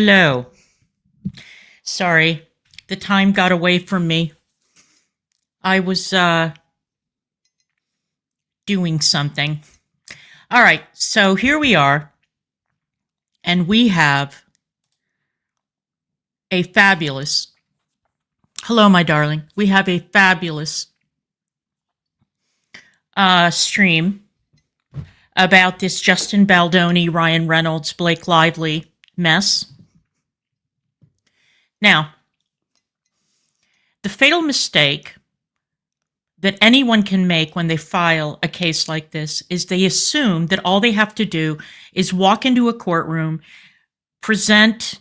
Hello. Sorry, the time got away from me. I was doing something. All right, so here we are, and we have a fabulous, hello, my darling. We have a fabulous stream about this Justin Baldoni, Ryan Reynolds, Blake Lively mess. Now, the fatal mistake that anyone can make when they file a case like this is they assume that all they have to do is walk into a courtroom, present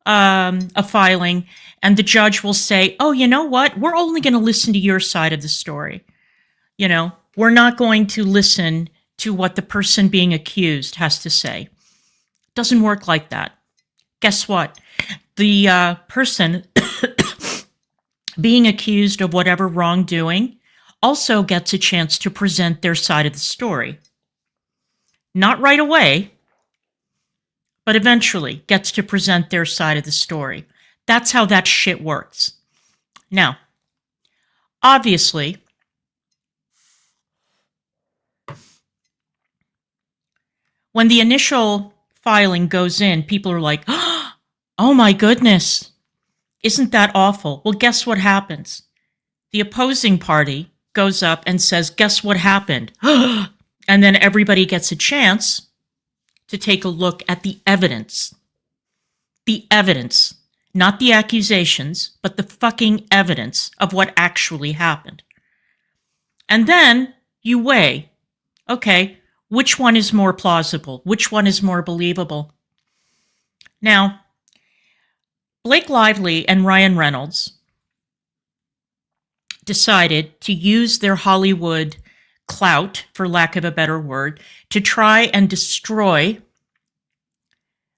a filing, and the judge will say, oh, you know what? We're only going to listen to your side of the story. You know, we're not going to listen to what the person being accused has to say. It doesn't work like that. Guess what? The person being accused of whatever wrongdoing also gets a chance to present their side of the story. Not right away, but eventually gets to present their side of the story. That's how that shit works. Now, obviously, when the initial filing goes in, people are like, oh my goodness, isn't that awful? Well, guess what happens? The opposing party goes up and says, guess what happened? And then everybody gets a chance to take a look at the evidence. The evidence, not the accusations, but the fucking evidence of what actually happened. And then you weigh, okay, which one is more plausible? Which one is more believable? Now, Blake Lively and Ryan Reynolds decided to use their Hollywood clout, for lack of a better word, to try and destroy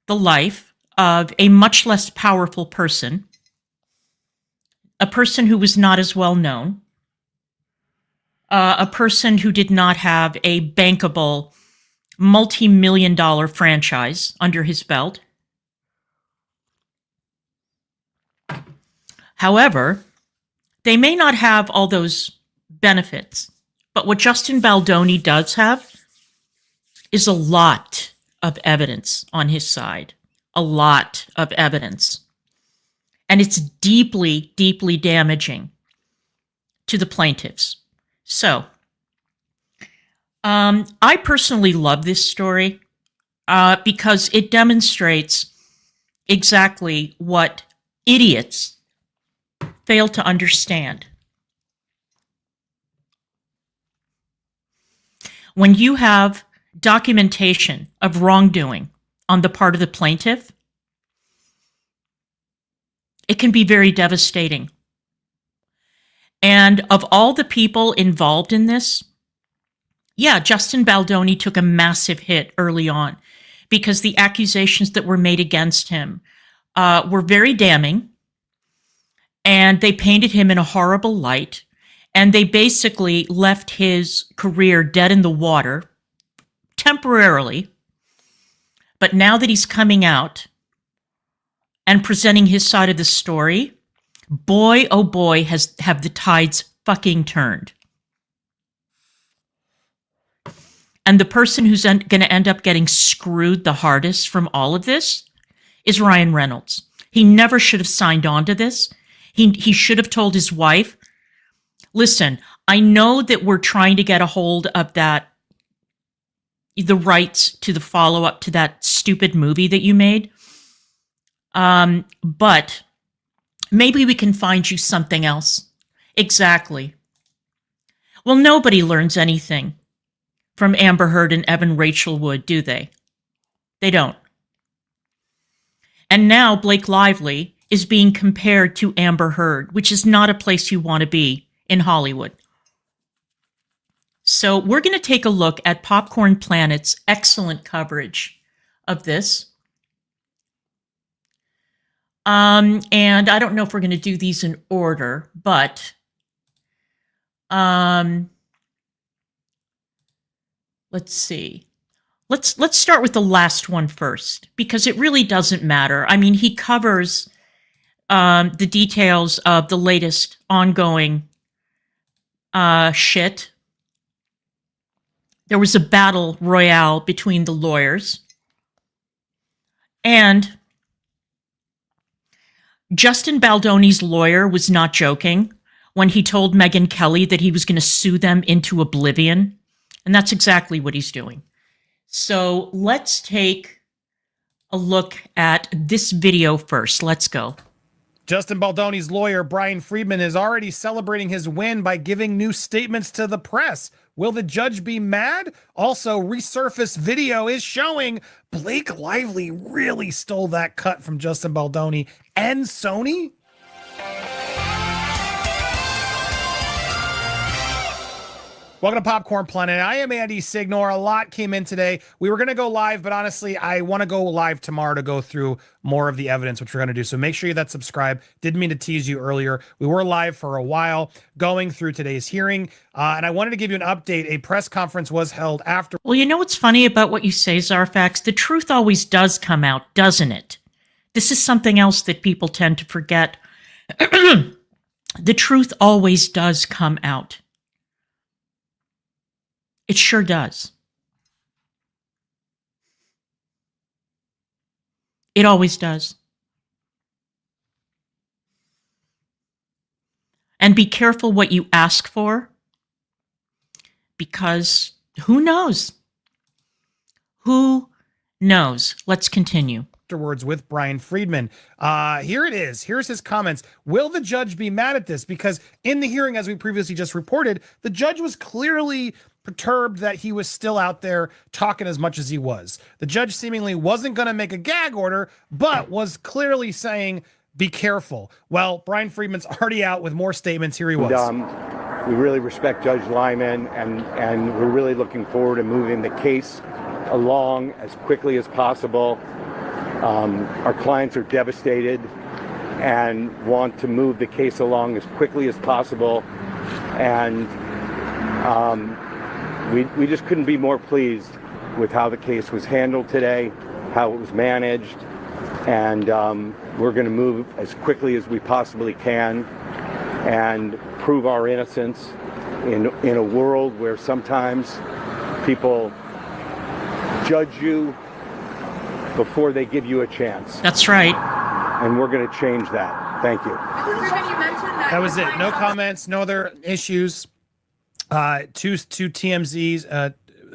the life of a much less powerful person, a person who was not as well known, a person who did not have a bankable multi-million-dollar franchise under his belt. However, they may not have all those benefits, but what Justin Baldoni does have is a lot of evidence on his side. A lot of evidence. And it's deeply, deeply damaging to the plaintiffs. So, I personally love this story because it demonstrates exactly what idiots fail to understand. When you have documentation of wrongdoing on the part of the plaintiff, it can be very devastating. And of all the people involved in this, yeah, Justin Baldoni took a massive hit early on because the accusations that were made against him were very damning, and they painted him in a horrible light, and they basically left his career dead in the water temporarily. But now that he's coming out and presenting his side of the story, boy, oh boy, have the tides fucking turned. And the person who's going to end up getting screwed the hardest from all of this is Ryan Reynolds. He never should have signed on to this. He should have told his wife, listen, I know that we're trying to get a hold of the rights to the follow-up to that stupid movie that you made, but maybe we can find you something else. Exactly. Well, nobody learns anything from Amber Heard and Evan Rachel Wood, do they? They don't. And now Blake Lively is being compared to Amber Heard, which is not a place you want to be in Hollywood. So we're going to take a look at Popcorn Planet's excellent coverage of this. And I don't know if we're going to do these in order, but let's see. Let's start with the last one first, because it really doesn't matter. I mean, he covers the details of the latest ongoing shit. There was a battle royale between the lawyers, and Justin Baldoni's lawyer was not joking when he told Megyn Kelly that he was going to sue them into oblivion, and that's exactly what he's doing. So let's take a look at this video first. Let's go. Justin Baldoni's lawyer, Brian Friedman, is already celebrating his win by giving new statements to the press. Will the judge be mad? Also, resurfaced video is showing Blake Lively really stole that cut from Justin Baldoni and Sony. Welcome to Popcorn Planet. I am Andy Signor. A lot came in today. We were going to go live, but honestly, I want to go live tomorrow to go through more of the evidence, which we're going to do. So make sure that subscribe. Didn't mean to tease you earlier. We were live for a while going through today's hearing, and I wanted to give you an update. A press conference was held after. Well, you know what's funny about what you say, Zarfax? The truth always does come out, doesn't it? This is something else that people tend to forget. The truth always does come out. It sure does. It always does. And be careful what you ask for, because who knows? Who knows? Let's continue. Afterwards with Brian Friedman. Here it is. Here's his comments. Will the judge be mad at this? Because in the hearing, as we previously just reported, the judge was clearly perturbed that he was still out there talking as much as he was. The judge seemingly wasn't going to make a gag order, but was clearly saying, be careful. Well, Brian Friedman's already out with more statements. Here he was. We really respect Judge Lyman, and we're really looking forward to moving the case along as quickly as possible. Our clients are devastated and want to move the case along as quickly as possible. And we just couldn't be more pleased with how the case was handled today, how it was managed, and we're going to move as quickly as we possibly can and prove our innocence in a world where sometimes people judge you before they give you a chance. That's right. And we're going to change that. Thank you. That was it. No comments, no other issues. Two TMZ's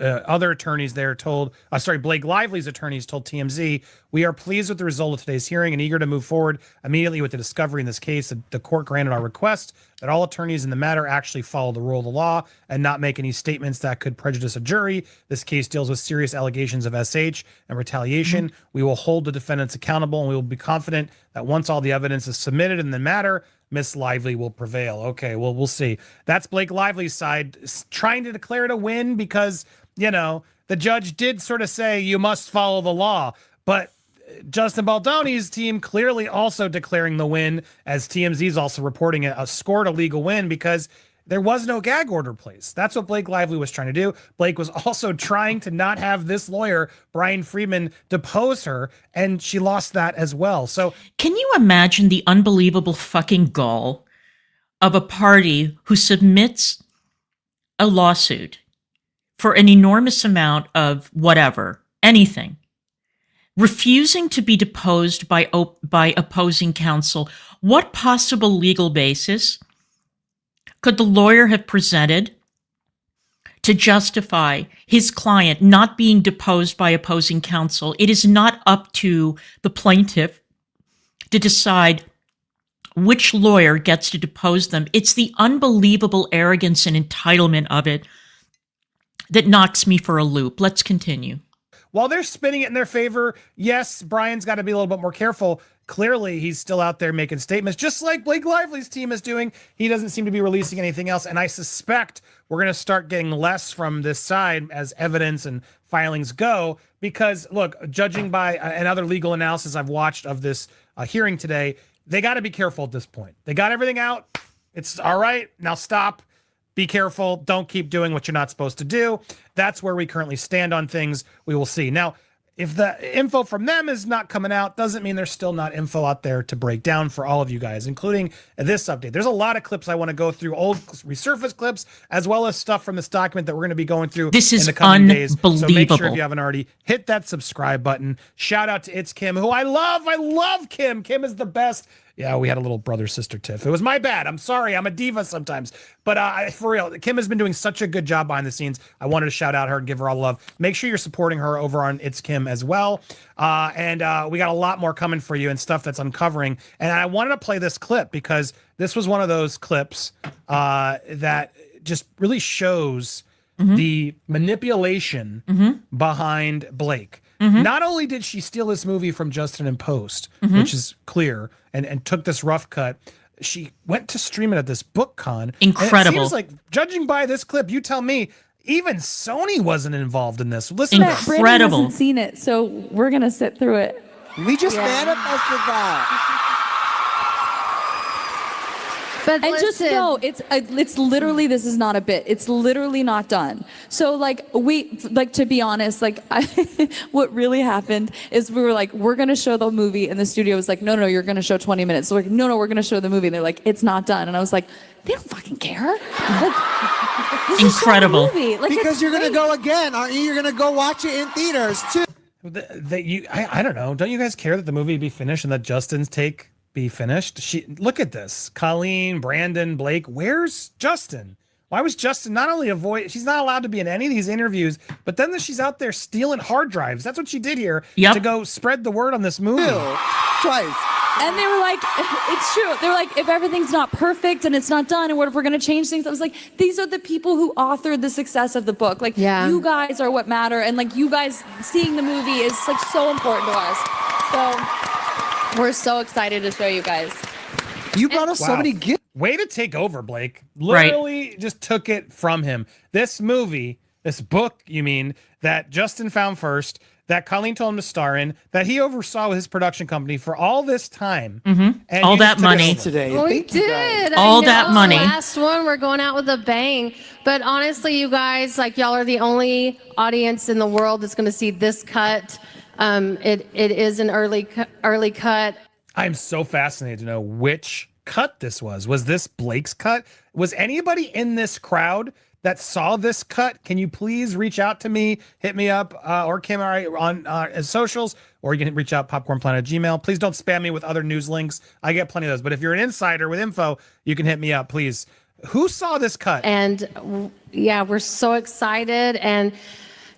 other attorneys there told, Blake Lively's attorneys told TMZ, we are pleased with the result of today's hearing and eager to move forward immediately with the discovery in this case. The court granted our request that all attorneys in the matter actually follow the rule of the law and not make any statements that could prejudice a jury. This case deals with serious allegations of SH and retaliation. We will hold the defendants accountable, and we will be confident that once all the evidence is submitted in the matter, Miss Lively will prevail. Okay, well, we'll see. That's Blake Lively's side trying to declare it a win because, you know, the judge did sort of say you must follow the law. But Justin Baldoni's team clearly also declaring the win, as TMZ's also reporting it, scored a legal win because there was no gag order placed. That's what Blake Lively was trying to do. Blake was also trying to not have this lawyer, Brian Friedman, depose her, and she lost that as well. So can you imagine the unbelievable fucking gall of a party who submits a lawsuit for an enormous amount of whatever, anything, refusing to be deposed by opposing counsel? What possible legal basis could the lawyer have presented to justify his client not being deposed by opposing counsel? It is not up to the plaintiff to decide which lawyer gets to depose them. It's the unbelievable arrogance and entitlement of it that knocks me for a loop. Let's continue. While they're spinning it in their favor, yes, Brian's got to be a little bit more careful. Clearly, he's still out there making statements, just like Blake Lively's team is doing. He doesn't seem to be releasing anything else, and I suspect we're going to start getting less from this side as evidence and filings go, because, look, judging by another legal analysis I've watched of this hearing today, they got to be careful at this point. They got everything out. It's all right. Now stop. be careful. Don't keep doing what you're not supposed to do. That's where we currently stand on things. We will see. Now, if the info from them is not coming out, doesn't mean there's still not info out there to break down for all of you guys, including this update. There's a lot of clips I want to go through, old resurfaced clips, as well as stuff from this document that we're going to be going through This is in the coming days. So make sure unbelievable. if you haven't already, hit that subscribe button. Shout out to It's Kim, who I love. I love Kim. Kim is the best. Yeah, we had a little brother-sister tiff. It was my bad. I'm sorry. I'm a diva sometimes. But for real, Kim has been doing such a good job behind the scenes. I wanted to shout out her and give her all love. Make sure you're supporting her over on It's Kim as well. And we got a lot more coming for you and stuff that's uncovering. And I wanted to play this clip because this was one of those clips that just really shows the manipulation behind Blake. Not only did she steal this movie from Justin in post, which is clear, and took this rough cut, she went to stream it at this book con. Incredible. And it seems like, judging by this clip, you tell me, even Sony wasn't involved in this. Listen to this. Incredible. Brandon hasn't seen it, so we're gonna sit through it. We just manifested that. But And just listen, know, it's literally, this is not a bit. It's literally not done. So like to be honest, like what really happened is we were like, we're gonna show the movie, and the studio was like, no, you're gonna show 20 minutes. So we're like, no, we're gonna show the movie. And they're like, it's not done. And I was like, they don't fucking care. Like, let's just show the Incredible. movie. Like, Because it's you're going to great. go again, aren't you? You're going to go watch it in theaters, too. I don't know. Don't you guys care that the movie be finished and that Justin's take be finished? Look at this. Colleen, Brandon, Blake. Where's Justin? Why was Justin not only she's not allowed to be in any of these interviews, but then she's out there stealing hard drives. That's what she did here to go spread the word on this movie. Twice. And they were like, it's true. They were like, if everything's not perfect and it's not done, and what if we're going to change things? I was like, these are the people who authored the success of the book. Like, you guys are what matter. And like, you guys seeing the movie is like so important to us. So we're so excited to show you guys. You brought us so many gifts. Way to take over, Blake. Literally just took it from him. This movie, this book, you mean, that Justin found first, that Colleen told him to star in, that he oversaw with his production company for all this time. And All you that just took it money. over. Today. we Thank you, guys. did. All I that know, money. Last one, we're going out with a bang. But honestly, you guys, like, y'all are the only audience in the world that's going to see this cut. It is an early cut. I'm so fascinated to know which cut this was. Was this Blake's cut? Was anybody in this crowd that saw this cut? Can you please reach out to me, hit me up, or Kim on socials, or you can reach out popcornplanet@gmail. Please don't spam me with other news links. I get plenty of those. But if you're an insider with info, you can hit me up, please. Who saw this cut? And yeah, we're so excited. And,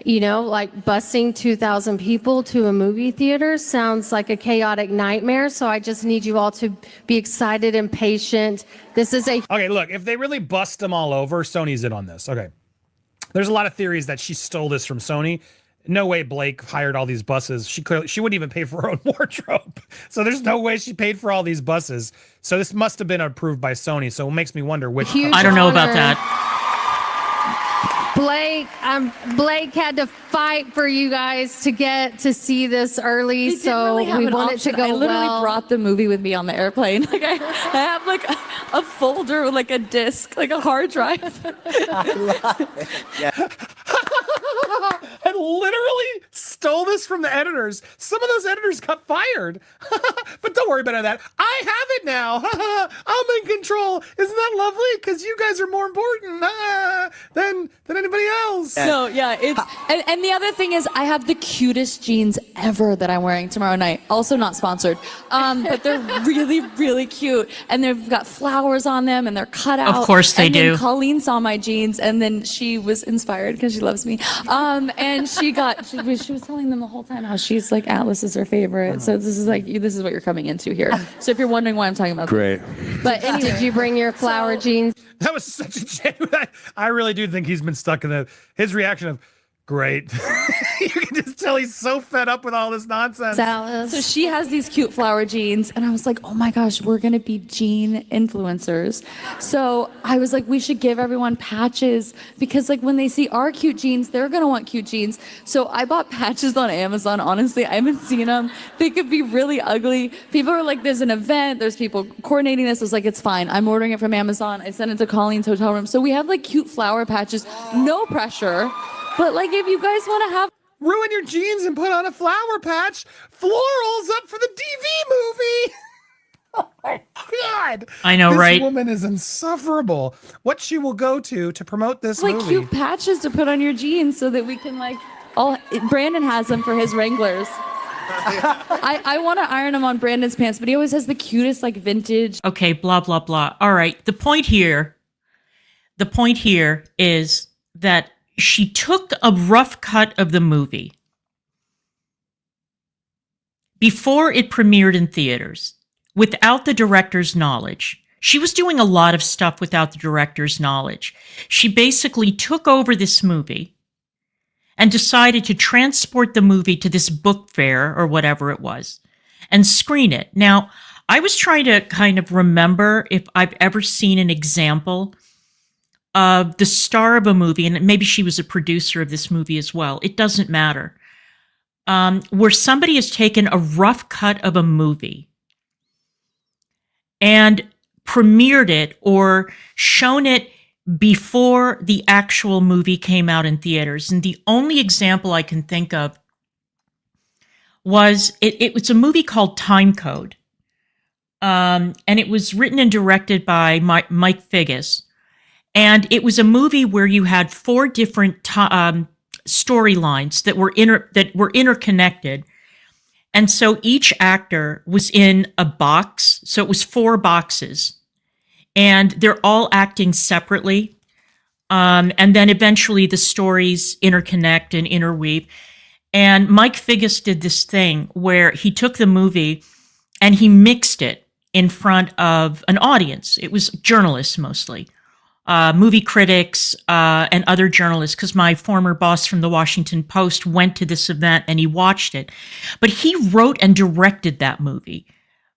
you know, like busing 2,000 people to a movie theater sounds like a chaotic nightmare. So I just need you all to be excited and patient. This is a Okay, look, if they really bust them all over, Sony's in on this. Okay. There's a lot of theories that she stole this from Sony. No way Blake hired all these buses. She wouldn't even pay for her own wardrobe. So there's no way she paid for all these buses. So this must have been approved by Sony. So it makes me wonder which. Huge I don't know about honor. that. Blake had to fight for you guys to get to see this early, They didn't so really have we an want it to option. go I literally well. brought the movie with me on the airplane. Like I have like a folder with like a disc, like a hard drive. I literally stole this from the editors. Some of those editors got fired. But don't worry about that. I have it now. I'm in control. Isn't that lovely? Because you guys are more important than anybody else. No, yeah, it's and the other thing is I have the cutest jeans ever that I'm wearing tomorrow night. Also not sponsored, but they're really, really cute, and they've got flowers on them, and they're cut out. Of course they and do. Then Colleen saw my jeans, and then she was inspired because she loves me, and she was telling them the whole time how she's like Atlas is her favorite. So this is what you're coming into here. So if you're wondering why I'm talking about Great. But anyway, did you bring your flower jeans? That was such a genuine. I really do think he's been stuck in his reaction of, Great. You can just tell he's so fed up with all this nonsense. Dallas. So she has these cute flower jeans, and I was like, oh my gosh, we're gonna be jean influencers. So I was like, we should give everyone patches because like when they see our cute jeans, they're gonna want cute jeans. So I bought patches on Amazon. Honestly, I haven't seen them. They could be really ugly. People are like, there's an event, there's people coordinating this. I was like, it's fine. I'm ordering it from Amazon. I sent it to Colleen's hotel room. So we have like cute flower patches, no pressure. But like if you guys want to have Ruin your jeans and put on a flower patch. Florals up for the DV movie. Oh my God. I know, this right? This woman is insufferable. What she will go to promote this like movie. cute patches to put on your jeans so that we can like all Brandon has them for his Wranglers. I want to iron them on Brandon's pants, but he always has the cutest like vintage. Okay, blah, blah, blah. All right. The point here is that she took a rough cut of the movie before it premiered in theaters without the director's knowledge. She was doing a lot of stuff without the director's knowledge. She basically took over this movie and decided to transport the movie to this book fair or whatever it was and screen it. Now, I was trying to kind of remember if I've ever seen an example of the star of a movie, and maybe she was a producer of this movie as well. It doesn't matter. Where somebody has taken a rough cut of a movie and premiered it or shown it before the actual movie came out in theaters. And the only example I can think of was it was a movie called Time Code. And it was written and directed by Mike Figgis. And it was a movie where you had 4 different storylines that were interconnected. And so each actor was in a box. So it was 4 boxes. And they're all acting separately. And then eventually the stories interconnect and interweave. And Mike Figgis did this thing where he took the movie and he mixed it in front of an audience. It was journalists mostly. Movie critics and other journalists, because my former boss from the Washington Post went to this event and he watched it. But he wrote and directed that movie.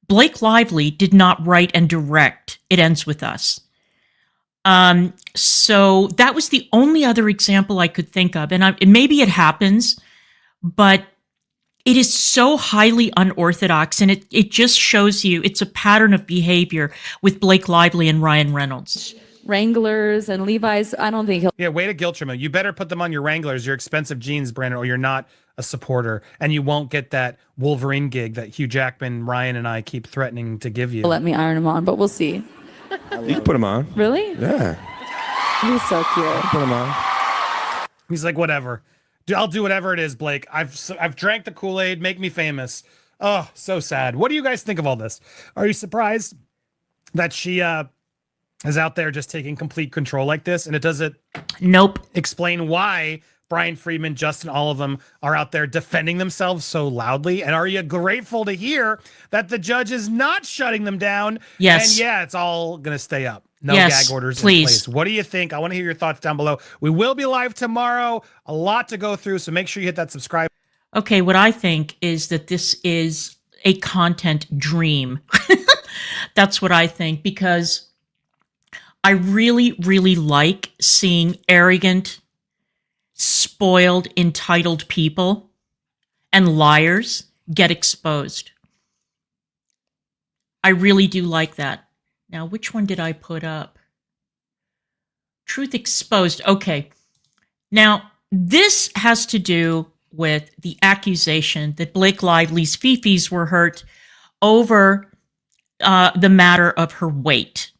Blake Lively did not write and direct It Ends With Us. So that was the only other example I could think of. And maybe it happens, but it is so highly unorthodox, and it just shows you it's a pattern of behavior with Blake Lively and Ryan Reynolds. Wranglers and Levi's. I don't think he'll. Yeah, way to guilt trip him. You better put them on your Wranglers, your expensive jeans, Brandon, or you're not a supporter, and you won't get that Wolverine gig that Hugh Jackman, Ryan, and I keep threatening to give you. Let me iron them on, but we'll see. You can put them on. Really? Yeah. He's so cute. Put them on. He's like, whatever. I'll do whatever it is, Blake. I've drank the Kool-Aid. Make me famous. Oh, so sad. What do you guys think of all this? Are you surprised that she is out there just taking complete control like this? And it doesn't explain why Brian Friedman, Justin, all of them are out there defending themselves so loudly. And are you grateful to hear that the judge is not shutting them down? Yes. And yeah, it's all going to stay up. No yes, gag orders please. in place. What do you think? I want to hear your thoughts down below. We will be live tomorrow. A lot to go through, so make sure you hit that subscribe. Okay, what I think is that this is a content dream. That's what I think, because I really, really like seeing arrogant, spoiled, entitled people and liars get exposed. I really do like that. Now, which one did I put up? Truth Exposed. Okay. Now, this has to do with the accusation that Blake Lively's fifis were hurt over the matter of her weight.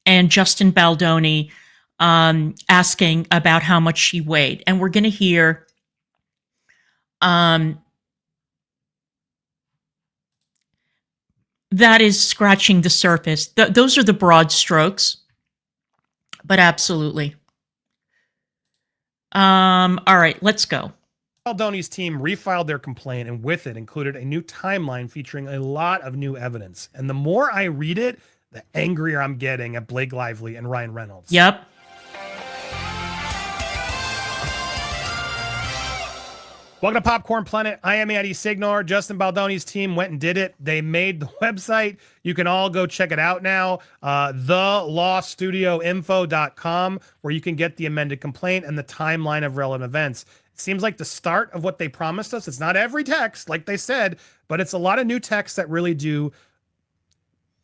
And Justin Baldoni asking about how much she weighed. And we're going to hear that is scratching the surface. Those are the broad strokes, but absolutely. All right, let's go. Baldoni's team refiled their complaint and with it included a new timeline featuring a lot of new evidence. And the more I read it, the angrier I'm getting at Blake Lively and Ryan Reynolds. Yep. Welcome to Popcorn Planet. I am Andy Signor. Justin Baldoni's team went and did it. They made the website. You can all go check it out now. thelawstudioinfo.com, where you can get the amended complaint and the timeline of relevant events. It seems like the start of what they promised us. It's not every text, like they said, but it's a lot of new texts that really do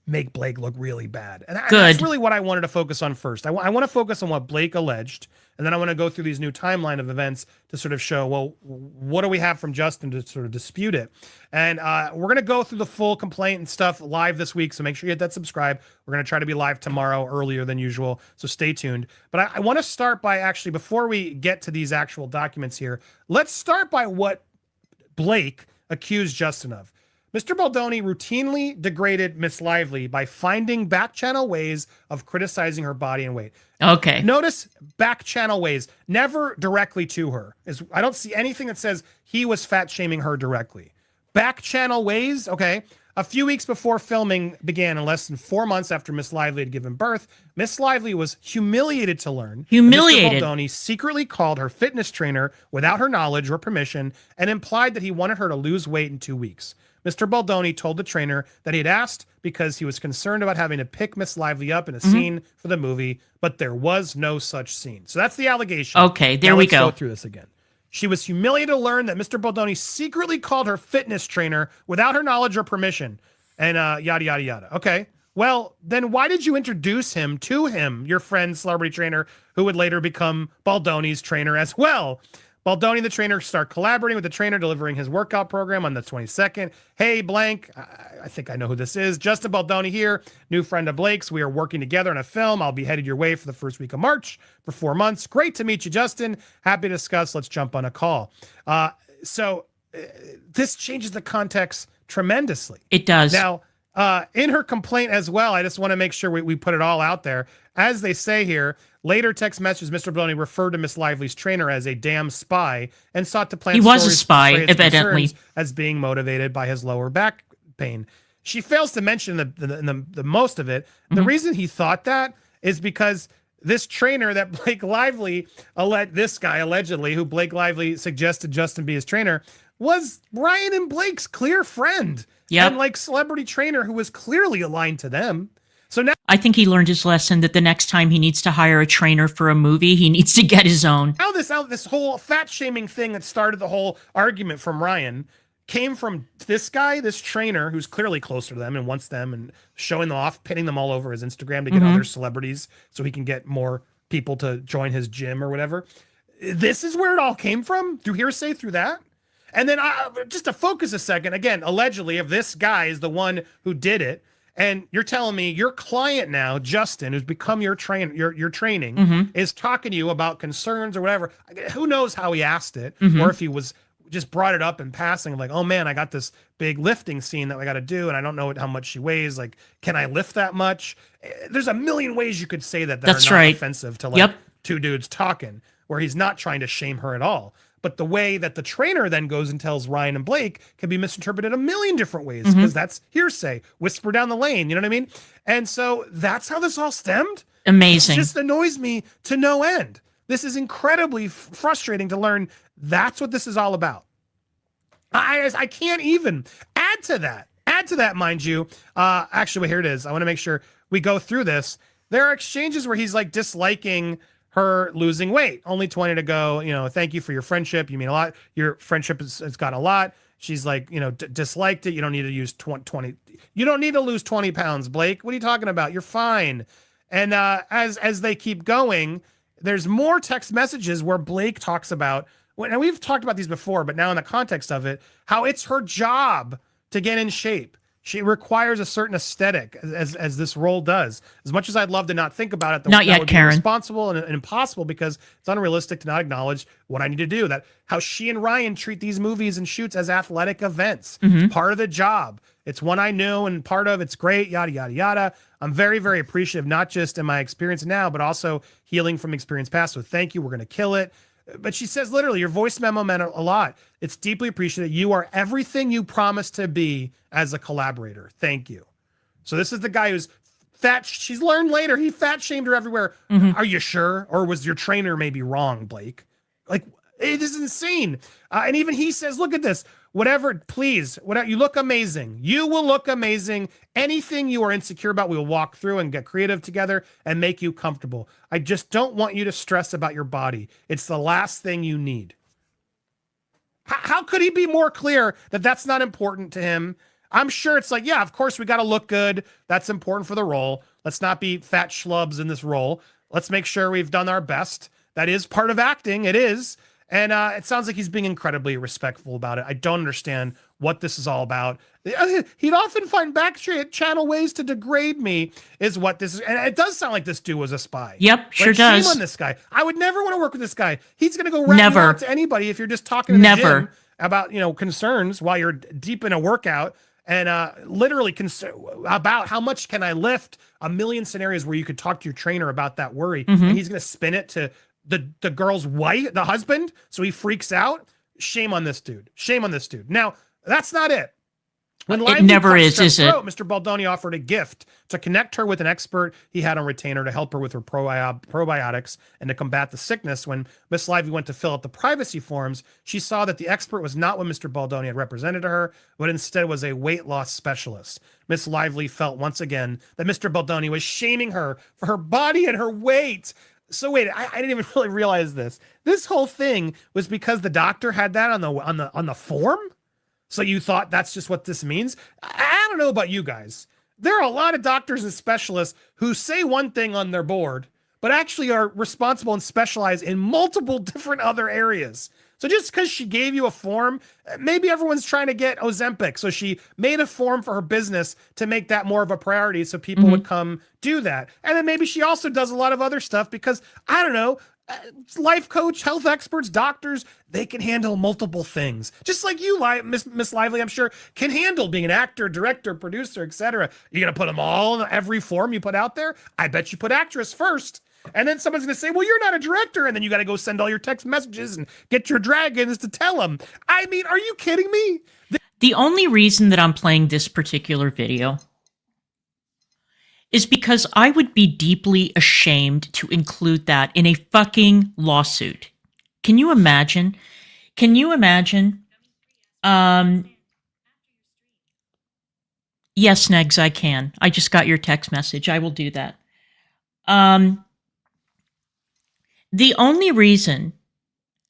make Blake look really bad. And that's really what I wanted to focus on first. I want to focus on what Blake alleged, and then I want to go through these new timeline of events to sort of show, well, what do we have from Justin to sort of dispute it? And we're going to go through the full complaint and stuff live this week, so make sure you hit that subscribe. We're going to try to be live tomorrow earlier than usual, so stay tuned. But I want to start by actually, before we get to these actual documents here, let's start by what Blake accused Justin of. Mr. Baldoni routinely degraded Miss Lively by finding back-channel ways of criticizing her body and weight. Okay. Notice back-channel ways, never directly to her. I don't see anything that says he was fat-shaming her directly. Back-channel ways, okay. A few weeks before filming began, in less than 4 months after Miss Lively had given birth, Miss Lively was humiliated to learn that Mr. Baldoni secretly called her fitness trainer without her knowledge or permission and implied that he wanted her to lose weight in 2 weeks. Mr. Baldoni told the trainer that he had asked because he was concerned about having to pick Miss Lively up in a scene for the movie, but there was no such scene. So that's the allegation. Okay, there we go. Let's go through this again. She was humiliated to learn that Mr. Baldoni secretly called her fitness trainer without her knowledge or permission, and yada, yada, yada. Okay, well, then why did you introduce him to him, your friend, celebrity trainer, who would later become Baldoni's trainer as well? Baldoni and the trainer start collaborating with the trainer, delivering his workout program on the 22nd. Hey, blank, I think I know who this is. Justin Baldoni here, new friend of Blake's. We are working together on a film. I'll be headed your way for the first week of March for 4 months. Great to meet you, Justin. Happy to discuss. Let's jump on a call. This changes the context tremendously. It does. Now, in her complaint as well, I just want to make sure we put it all out there. As they say here, later text messages, Mr. Baldoni referred to Miss Lively's trainer as a damn spy and sought to plan he was a stories to spy, portray his evidently, concerns as being motivated by his lower back pain. She fails to mention the most of it. The reason he thought that is because this trainer that Blake Lively, this guy allegedly, who Blake Lively suggested Justin be his trainer, was Ryan and Blake's clear friend. Yep. And like celebrity trainer who was clearly aligned to them. So now I think he learned his lesson that the next time he needs to hire a trainer for a movie, he needs to get his own. this whole fat shaming thing that started the whole argument from Ryan came from this guy, this trainer who's clearly closer to them and wants them and showing them off, pinning them all over his Instagram to get other celebrities so he can get more people to join his gym or whatever. This is where it all came from, through hearsay, through that. And then just to focus a second, again, allegedly, if this guy is the one who did it, and you're telling me your client now, Justin, who's become your training, is talking to you about concerns or whatever. Who knows how he asked it, or if he was just brought it up in passing, like, oh man, I got this big lifting scene that I got to do, and I don't know how much she weighs. Like, can I lift that much? There's a million ways you could say that That's are not right. offensive to like two dudes talking, where he's not trying to shame her at all. But the way that the trainer then goes and tells Ryan and Blake can be misinterpreted a million different ways, because that's hearsay, whisper down the lane, you know what I mean? And so that's how this all stemmed. Amazing. It just annoys me to no end. This is incredibly frustrating to learn that's what this is all about. I can't even add to that, mind you. Actually, here it is. I want to make sure we go through this. There are exchanges where he's like disliking her losing weight. Only 20 to go. Thank you for your friendship. You mean a lot. Your friendship has got a lot. She's like, disliked it. You don't need to use 20. You don't need to lose 20 pounds, Blake. What are you talking about? You're fine. And as they keep going, there's more text messages where Blake talks about, and we've talked about these before, but now in the context of it, how it's her job to get in shape. She requires a certain aesthetic, as this role does. As much as I'd love to not think about it, Not yet, that would be Karen. irresponsible and impossible, because it's unrealistic to not acknowledge what I need to do. That how she and Ryan treat these movies and shoots as athletic events. It's part of the job. It's one I knew, and part of it's great, yada, yada, yada. I'm very, very appreciative, not just in my experience now, but also healing from experience past. So thank you. We're going to kill it. But she says literally, your voice memo meant a lot. It's deeply appreciated. You are everything you promised to be as a collaborator. Thank you. So this is the guy who's fat. She's learned later he fat shamed her everywhere. Are you sure? Or was your trainer maybe wrong, Blake? Like, It is insane. And even he says, look at this. Whatever, please, whatever, you look amazing. You will look amazing. Anything you are insecure about, we will walk through and get creative together and make you comfortable. I just don't want you to stress about your body. It's the last thing you need. How could he be more clear that that's not important to him? I'm sure it's like, yeah, of course we got to look good. That's important for the role. Let's not be fat schlubs in this role. Let's make sure we've done our best. That is part of acting. It is. And it sounds like he's being incredibly respectful about it. I don't understand what this is all about. He'd often find back channel ways to degrade me is what this is. And it does sound like this dude was a spy. Yep, sure does. Shame on this guy. I would never want to work with this guy. He's going to go rat you out to anybody if you're just talking to the gym about, concerns while you're deep in a workout and literally about how much can I lift, a million scenarios where you could talk to your trainer about that worry. And he's going to spin it to the girl's wife, the husband, so he freaks out. Shame on this dude. Shame on this dude. Now, that's not it. When it never is it? Mr. Baldoni offered a gift to connect her with an expert he had on retainer to help her with her probiotics and to combat the sickness. When Miss Lively went to fill out the privacy forms, she saw that the expert was not what Mr. Baldoni had represented to her, but instead was a weight loss specialist. Miss Lively felt once again that Mr. Baldoni was shaming her for her body and her weight. So wait, I didn't even really realize this. This whole thing was because the doctor had that on the form. So you thought that's just what this means? I don't know about you guys. There are a lot of doctors and specialists who say one thing on their board, but actually are responsible and specialize in multiple different other areas. So just because she gave you a form, maybe everyone's trying to get Ozempic. So she made a form for her business to make that more of a priority so people would come do that. And then maybe she also does a lot of other stuff because, I don't know, life coach, health experts, doctors, they can handle multiple things. Just like you, Miss Lively, I'm sure, can handle being an actor, director, producer, etc. You're going to put them all in every form you put out there? I bet you put actress first. And then someone's going to say, well, you're not a director. And then you got to go send all your text messages and get your dragons to tell them. I mean, are you kidding me? The only reason that I'm playing this particular video is because I would be deeply ashamed to include that in a fucking lawsuit. Can you imagine? Can you imagine? Yes, Negs, I can. I just got your text message. I will do that. The only reason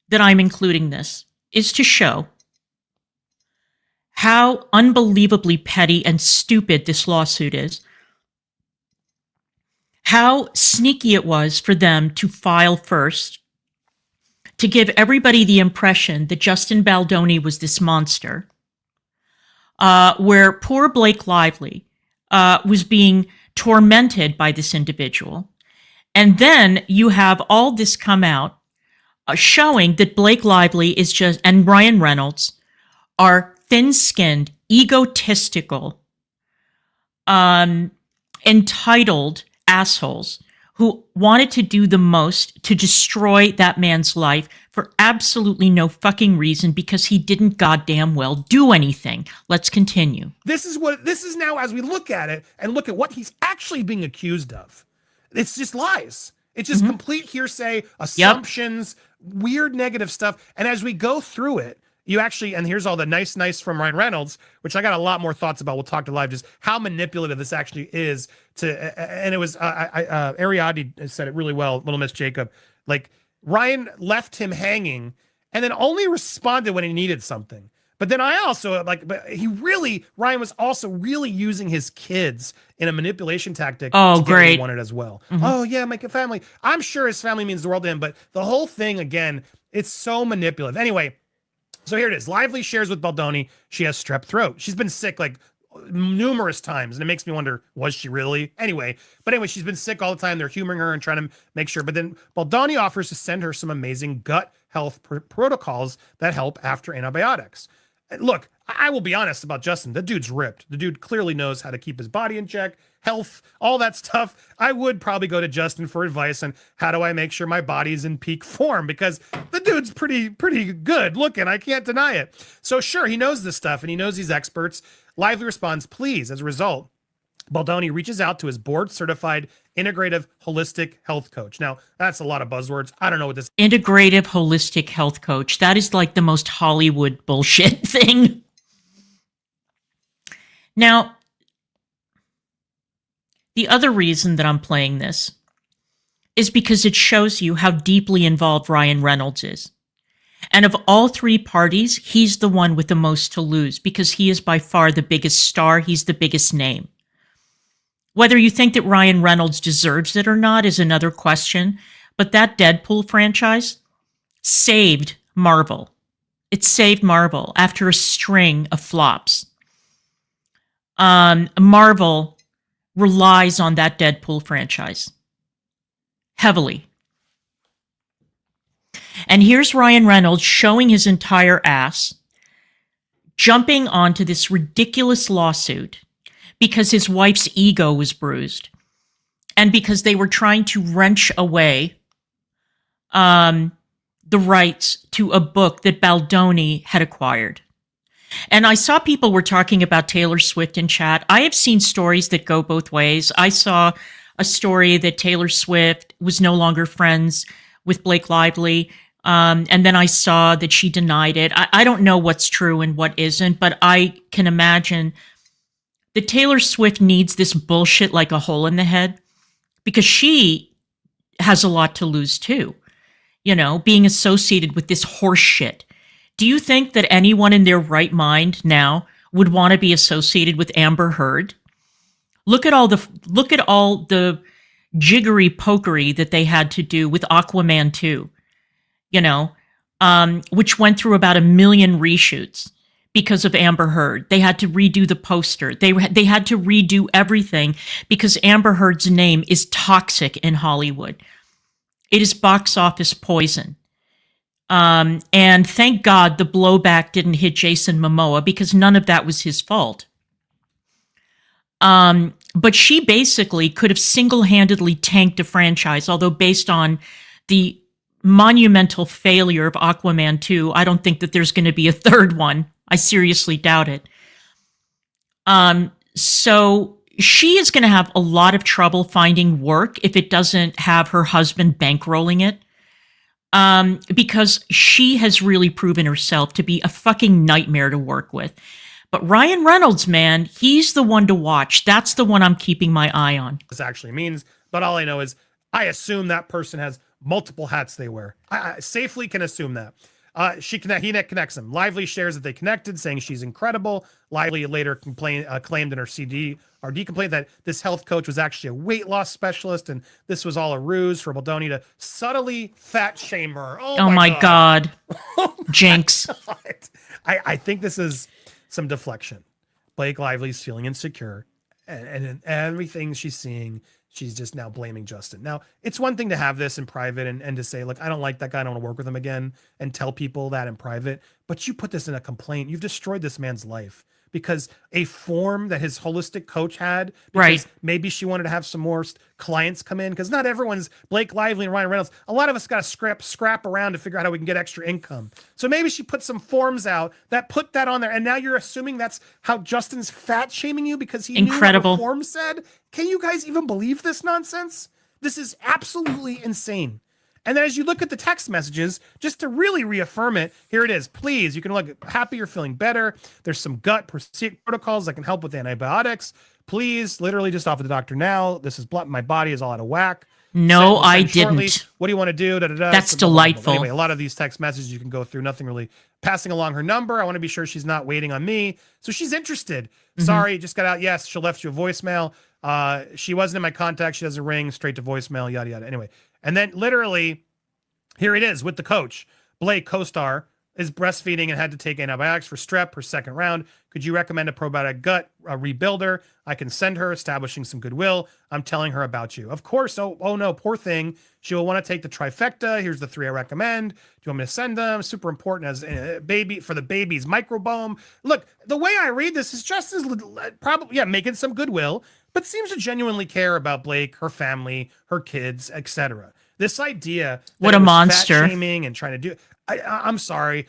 that I'm including this is to show how unbelievably petty and stupid this lawsuit is. How sneaky it was for them to file first, to give everybody the impression that Justin Baldoni was this monster, where poor Blake Lively was being tormented by this individual. And then you have all this come out showing that Blake Lively is just, and Ryan Reynolds are thin-skinned, egotistical, entitled assholes who wanted to do the most to destroy that man's life for absolutely no fucking reason because he didn't goddamn well do anything. Let's continue. This is now as we look at it and look at what he's actually being accused of. It's just lies. It's just complete hearsay, assumptions, weird negative stuff. And as we go through it, you actually, and here's all the nice from Ryan Reynolds, which I got a lot more thoughts about. We'll talk to live, just how manipulative this actually is to, and it was, Ariadne said it really well, Little Miss Jacob, like Ryan left him hanging and then only responded when he needed something. But then Ryan was also really using his kids in a manipulation tactic to get what he wanted as well. Oh yeah, make a family. I'm sure his family means the world to him, but the whole thing, again, it's so manipulative. Anyway, so here it is. Lively shares with Baldoni she has strep throat. She's been sick like numerous times, and it makes me wonder, was she really? Anyway, she's been sick all the time. They're humoring her and trying to make sure. But then Baldoni offers to send her some amazing gut health protocols that help after antibiotics. Look, I will be honest about Justin. The dude's ripped. The dude clearly knows how to keep his body in check, health, all that stuff. I would probably go to Justin for advice on how do I make sure my body's in peak form, because the dude's pretty good looking. I can't deny it. So sure, he knows this stuff and he knows these experts. Lively responds, please, as a result, Baldoni reaches out to his board-certified integrative holistic health coach. Now, that's a lot of buzzwords. I don't know what this Integrative holistic health coach. That is like the most Hollywood bullshit thing. Now, the other reason that I'm playing this is because it shows you how deeply involved Ryan Reynolds is. And of all three parties, he's the one with the most to lose because he is by far the biggest star. He's the biggest name. Whether you think that Ryan Reynolds deserves it or not is another question, but that Deadpool franchise saved Marvel. It saved Marvel after a string of flops. Marvel relies on that Deadpool franchise heavily. And here's Ryan Reynolds showing his entire ass, jumping onto this ridiculous lawsuit because his wife's ego was bruised and because they were trying to wrench away the rights to a book that Baldoni had acquired. And I saw people were talking about Taylor Swift in chat. I have seen stories that go both ways. I saw a story that Taylor Swift was no longer friends with Blake Lively. And then I saw that she denied it. I don't know what's true and what isn't, but I can imagine that Taylor Swift needs this bullshit like a hole in the head because she has a lot to lose too, you know, being associated with this horse shit. Do you think that anyone in their right mind now would want to be associated with Amber Heard? Look at all the jiggery pokery that they had to do with Aquaman 2, you know, which went through about 1 million reshoots because of Amber Heard. They had to redo the poster. They had to redo everything because Amber Heard's name is toxic in Hollywood. It is box office poison. And thank God the blowback didn't hit Jason Momoa because none of that was his fault. But she basically could have single-handedly tanked a franchise, although based on the monumental failure of Aquaman 2, I don't think that there's going to be a third one. I seriously doubt it. So she is going to have a lot of trouble finding work if it doesn't have her husband bankrolling it. Because she has really proven herself to be a fucking nightmare to work with. But Ryan Reynolds, man, he's the one to watch. That's the one I'm keeping my eye on. this actually means, but all I know is I assume that person has multiple hats they wear. I safely can assume that. He connects them. Lively shares that they connected, saying she's incredible. Lively later claimed in her CDRD complaint that this health coach was actually a weight loss specialist, and this was all a ruse for Baldoni to subtly fat shame her. Oh my God. Jinx. God. I think this is some deflection. Blake Lively's feeling insecure, and everything she's seeing, she's just now blaming Justin. Now, it's one thing to have this in private and to say, look, I don't like that guy, I don't want to work with him again, and tell people that in private, but you put this in a complaint. You've destroyed this man's life because a form that his holistic coach had, because right, maybe she wanted to have some more clients come in, because not everyone's Blake Lively and Ryan Reynolds. A lot of us got to scrap around to figure out how we can get extra income. So maybe she put some forms out that put that on there, and now you're assuming that's how Justin's fat shaming you because he knew what the form said? Can you guys even believe this nonsense? This is absolutely insane. And then as you look at the text messages, just to really reaffirm it, here it is. Please, you can look happy you're feeling better. There's some gut protocols that can help with antibiotics. Please, literally just off of the doctor now. This is my body is all out of whack. No, I didn't. What do you want to do? That's delightful. Anyway, a lot of these text messages you can go through, nothing really passing along her number. I want to be sure she's not waiting on me. So she's interested. Sorry, just got out. Yes, she left you a voicemail. She wasn't in my contact. She doesn't ring, straight to voicemail, yada, yada. Anyway. And then literally, here it is with the coach. Blake, co-star, is breastfeeding and had to take antibiotics for strep her second round. Could you recommend a probiotic gut rebuilder? I can send her, establishing some goodwill. I'm telling her about you. Of course. Oh no, poor thing. She will want to take the trifecta. Here's the 3 I recommend. Do you want me to send them? Super important as a baby for the baby's microbiome. Look, the way I read this is just as probably, making some goodwill, but seems to genuinely care about Blake, her family, her kids, etc. This idea that what a monster, fat shaming and trying to do. I'm sorry,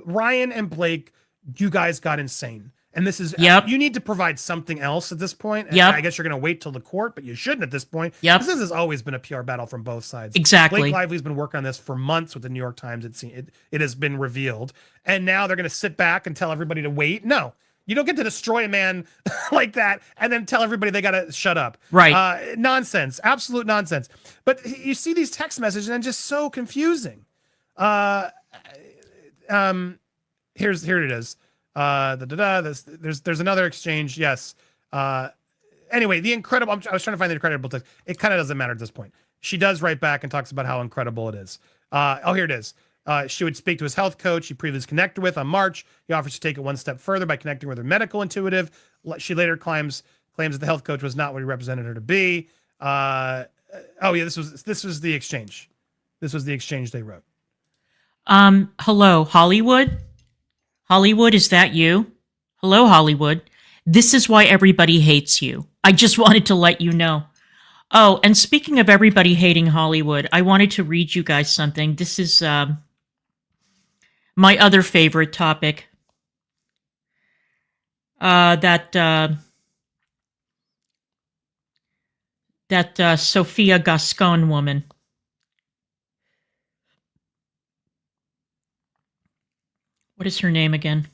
Ryan and Blake, you guys got insane. And this is, Yep. you need to provide something else at this point. And Yep. I guess you're going to wait till the court, but you shouldn't at this point. Yep. This has always been a PR battle from both sides. Exactly. Blake Lively's been working on this for months with the New York Times. It has been revealed. And now they're going to sit back and tell everybody to wait. No, you don't get to destroy a man like that and then tell everybody they got to shut up. Right. Nonsense. Absolute nonsense. But you see these text messages and just so confusing. Here it is. There's another exchange. Yes. Anyway, the incredible. I was trying to find the incredible text. It kind of doesn't matter at this point. She does write back and talks about how incredible it is. Here it is. She would speak to his health coach she previously connected with on March. He offers to take it one step further by connecting with her medical intuitive. She later claims that the health coach was not what he represented her to be. This was the exchange. This was the exchange they wrote. Hello, Hollywood? Hollywood, is that you? Hello, Hollywood. This is why everybody hates you. I just wanted to let you know. Oh, and speaking of everybody hating Hollywood, I wanted to read you guys something. This is my other favorite topic. That Sophia Gascon woman. What is her name again?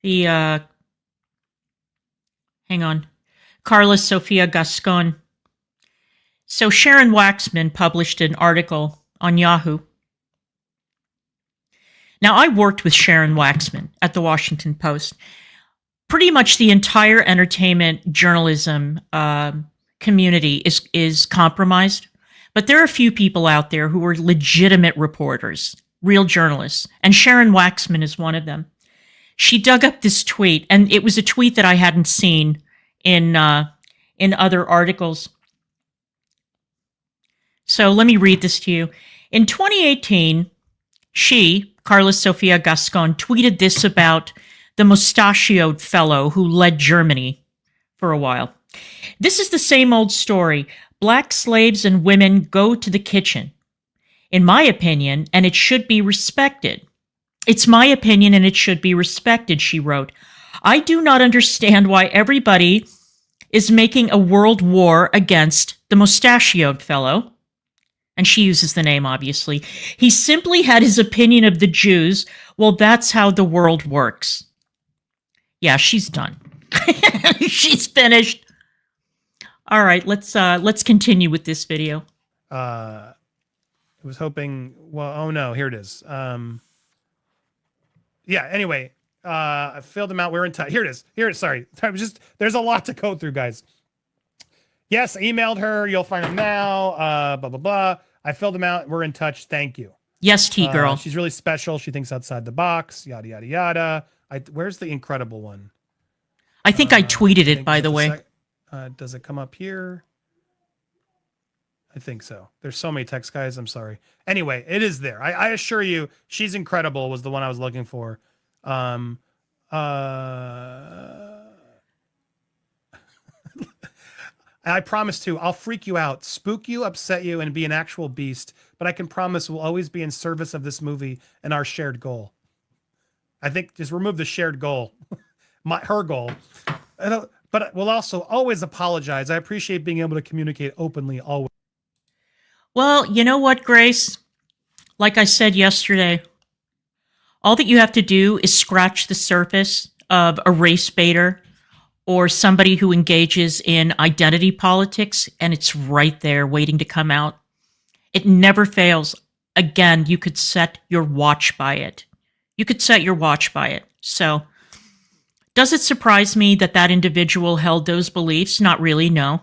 Hang on. Carla Sofia Gascon. So Sharon Waxman published an article on Yahoo. Now, I worked with Sharon Waxman at the Washington Post. Pretty much the entire entertainment journalism community is compromised. But there are a few people out there who are legitimate reporters, real journalists, and Sharon Waxman is one of them. She dug up this tweet, and it was a tweet that I hadn't seen in other articles. So let me read this to you. In 2018, she, Carla Sofia Gascon, tweeted this about the mustachioed fellow who led Germany for a while. This is the same old story. Black slaves and women go to the kitchen. In my opinion, and it should be respected. It's my opinion and it should be respected, she wrote. I do not understand why everybody is making a world war against the mustachioed fellow. And she uses the name, obviously. He simply had his opinion of the Jews. Well, that's how the world works. Yeah, she's done. She's finished. All right, let's continue with this video. I was hoping. Well, oh no, here it is. Anyway, I filled them out. We're in touch. Here it is. Sorry, there's a lot to go through, guys. Yes, I emailed her. You'll find them now. Blah blah blah. I filled them out. We're in touch. Thank you. Yes, T girl. She's really special. She thinks outside the box. Yada yada yada. Where's the incredible one? I think I tweeted it, by the way. Does it come up here? I think so. There's so many texts, guys. I'm sorry. Anyway, it is there. I assure you, she's incredible was the one I was looking for. I promise to, I'll freak you out, spook you, upset you, and be an actual beast. But I can promise we'll always be in service of this movie and our shared goal. I think just remove the shared goal, her goal. But we'll also always apologize. I appreciate being able to communicate openly always. Well, you know what, Grace? Like I said yesterday, all that you have to do is scratch the surface of a race baiter or somebody who engages in identity politics, and it's right there waiting to come out. It never fails. Again, you could set your watch by it. So, does it surprise me that that individual held those beliefs? Not really, no.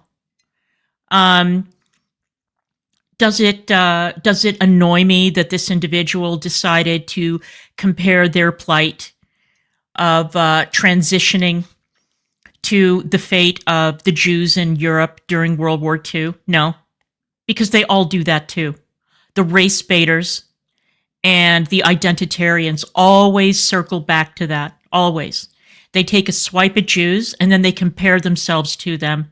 Does it annoy me that this individual decided to compare their plight of transitioning to the fate of the Jews in Europe during World War II? No, because they all do that too. The race baiters and the identitarians always circle back to that, always. They take a swipe at Jews and then they compare themselves to them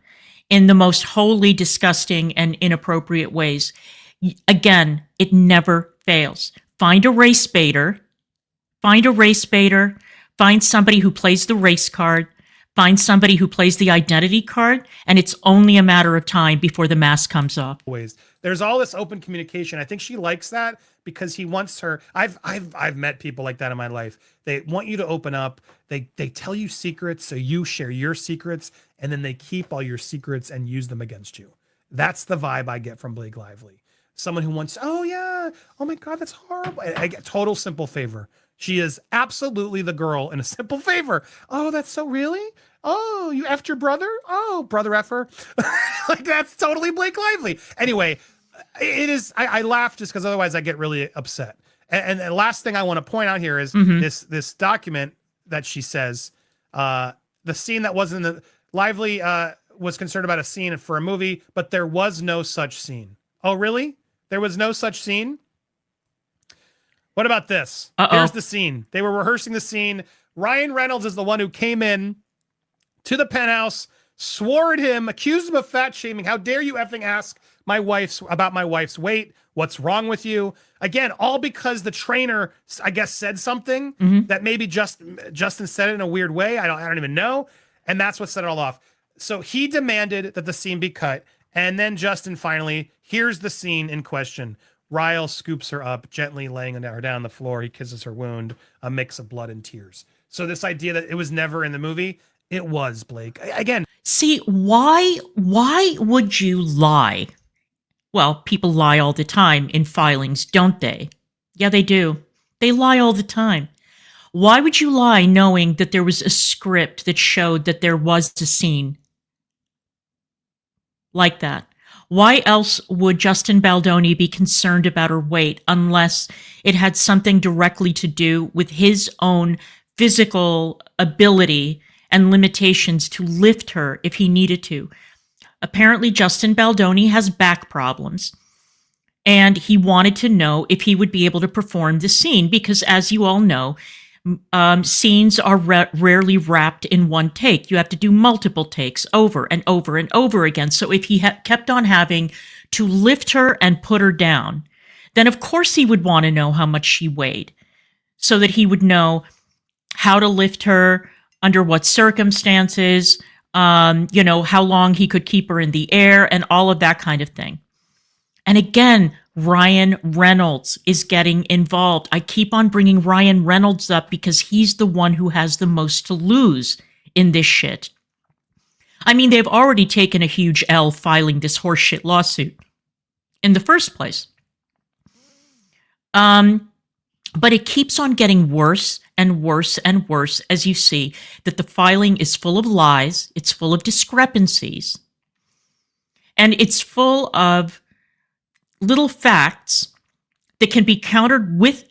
in the most wholly disgusting and inappropriate ways. Again, it never fails. find a race baiter, find somebody who plays the race card, find somebody who plays the identity card, and it's only a matter of time before the mask comes off. Ways. There's all this open communication. I think she likes that because he wants her. I've met people like that in my life. They want you to open up. They tell you secrets, so you share your secrets, and then they keep all your secrets and use them against you. That's the vibe I get from Blake Lively. Someone who wants, oh yeah, oh my God, that's horrible. I get total simple favor. She is absolutely the girl in a simple favor. Oh, that's so really? Oh, you effed your brother? Oh, brother effer. Like, that's totally Blake Lively. Anyway, it is, I laugh just because otherwise I get really upset. And the last thing I want to point out here is this document that she says, the scene that wasn't in the, Lively was concerned about a scene for a movie, but there was no such scene. Oh, really? There was no such scene? What about this? Here's the scene. They were rehearsing the scene. Ryan Reynolds is the one who came in to the penthouse, swore at him, accused him of fat shaming. How dare you effing ask about my wife's weight? What's wrong with you? Again, all because the trainer, I guess, said something that maybe Justin said it in a weird way. I don't even know. And that's what set it all off. So he demanded that the scene be cut. And then Justin finally, here's the scene in question. Ryle scoops her up, gently laying her down on the floor. He kisses her wound, a mix of blood and tears. So this idea that it was never in the movie, it was, Blake. Again. See, why would you lie? Well, people lie all the time in filings, don't they? Yeah, they do. They lie all the time. Why would you lie knowing that there was a script that showed that there was a scene like that? Why else would Justin Baldoni be concerned about her weight unless it had something directly to do with his own physical ability and limitations to lift her if he needed to? Apparently, Justin Baldoni has back problems, and he wanted to know if he would be able to perform the scene because, as you all know, scenes are rarely wrapped in one take. You have to do multiple takes over and over and over again. So if he kept on having to lift her and put her down, then of course he would want to know how much she weighed so that he would know how to lift her, under what circumstances, how long he could keep her in the air and all of that kind of thing. And again, Ryan Reynolds is getting involved. I keep on bringing Ryan Reynolds up because he's the one who has the most to lose in this shit. I mean, they've already taken a huge L filing this horseshit lawsuit in the first place. But it keeps on getting worse and worse and worse as you see that the filing is full of lies, it's full of discrepancies, and it's full of little facts that can be countered with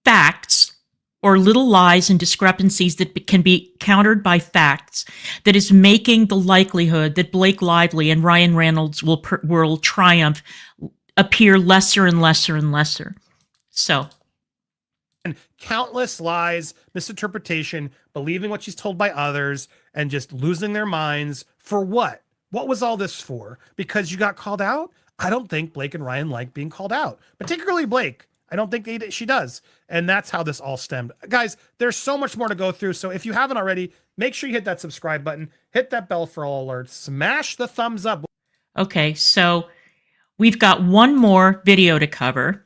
facts, or little lies and discrepancies that can be countered by facts, that is making the likelihood that Blake Lively and Ryan Reynolds will triumph appear lesser and lesser and lesser. So, and countless lies, misinterpretation, believing what she's told by others, and just losing their minds for what? What was all this for? Because you got called out? I don't think Blake and Ryan like being called out, particularly Blake. I don't think she does. And that's how this all stemmed. Guys, there's so much more to go through. So if you haven't already, make sure you hit that subscribe button, hit that bell for all alerts, smash the thumbs up. Okay, so we've got one more video to cover.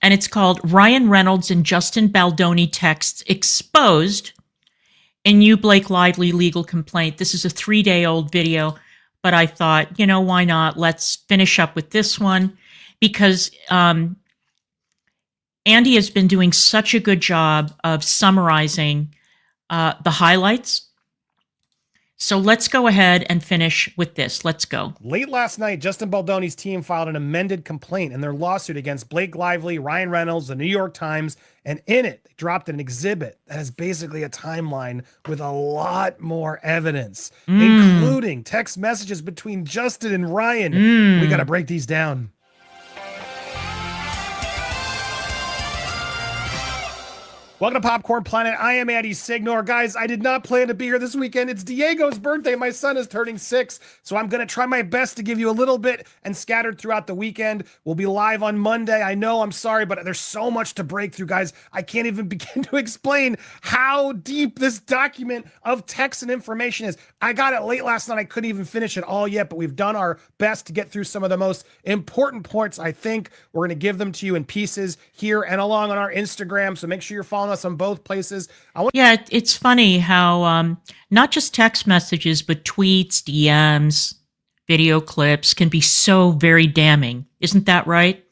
And it's called Ryan Reynolds and Justin Baldoni Texts Exposed in New Blake Lively Legal Complaint. This is a 3-day-old video, but I thought, why not? Let's finish up with this one because Andy has been doing such a good job of summarizing the highlights. So let's go ahead and finish with this. Let's go. Late last night, Justin Baldoni's team filed an amended complaint in their lawsuit against Blake Lively, Ryan Reynolds, the New York Times, and in it, they dropped an exhibit that is basically a timeline with a lot more evidence, including text messages between Justin and Ryan. We got to break these down. Welcome to Popcorn Planet. I am Andy Signor. Guys, I did not plan to be here this weekend. It's Diego's birthday. My son is turning 6, so I'm going to try my best to give you a little bit and scattered throughout the weekend. We'll be live on Monday. I know, I'm sorry, but there's so much to break through, guys. I can't even begin to explain how deep this document of text and information is. I got it late last night. I couldn't even finish it all yet, but we've done our best to get through some of the most important points. I think we're going to give them to you in pieces here and along on our Instagram, so make sure you're following us on both places. Yeah, it's funny how not just text messages, but tweets, DMs, video clips can be so very damning. Isn't that right?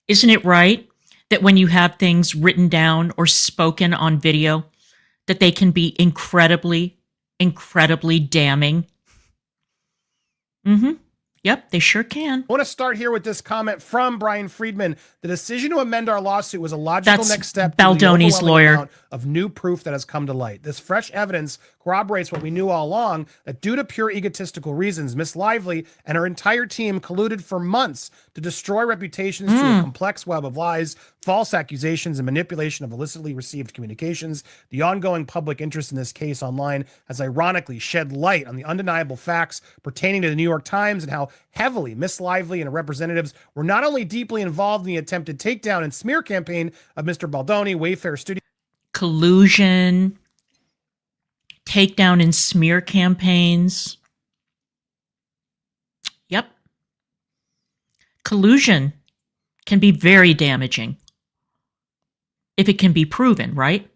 Isn't it right that when you have things written down or spoken on video, that they can be incredibly, incredibly damning? Mm-hmm. Yep, they sure can. I want to start here with this comment from Brian Friedman. The decision to amend our lawsuit was a logical next step. Baldoni's lawyer. Of new proof that has come to light. This fresh evidence corroborates what we knew all along, that due to pure egotistical reasons, Miss Lively and her entire team colluded for months to destroy reputations through a complex web of lies, false accusations, and manipulation of illicitly received communications. The ongoing public interest in this case online has ironically shed light on the undeniable facts pertaining to the New York Times and how heavily Miss Lively and her representatives were not only deeply involved in the attempted takedown and smear campaign of Mr. Baldoni, Wayfair Studio. Collusion, takedown and smear campaigns. Yep. Collusion can be very damaging if it can be proven, right?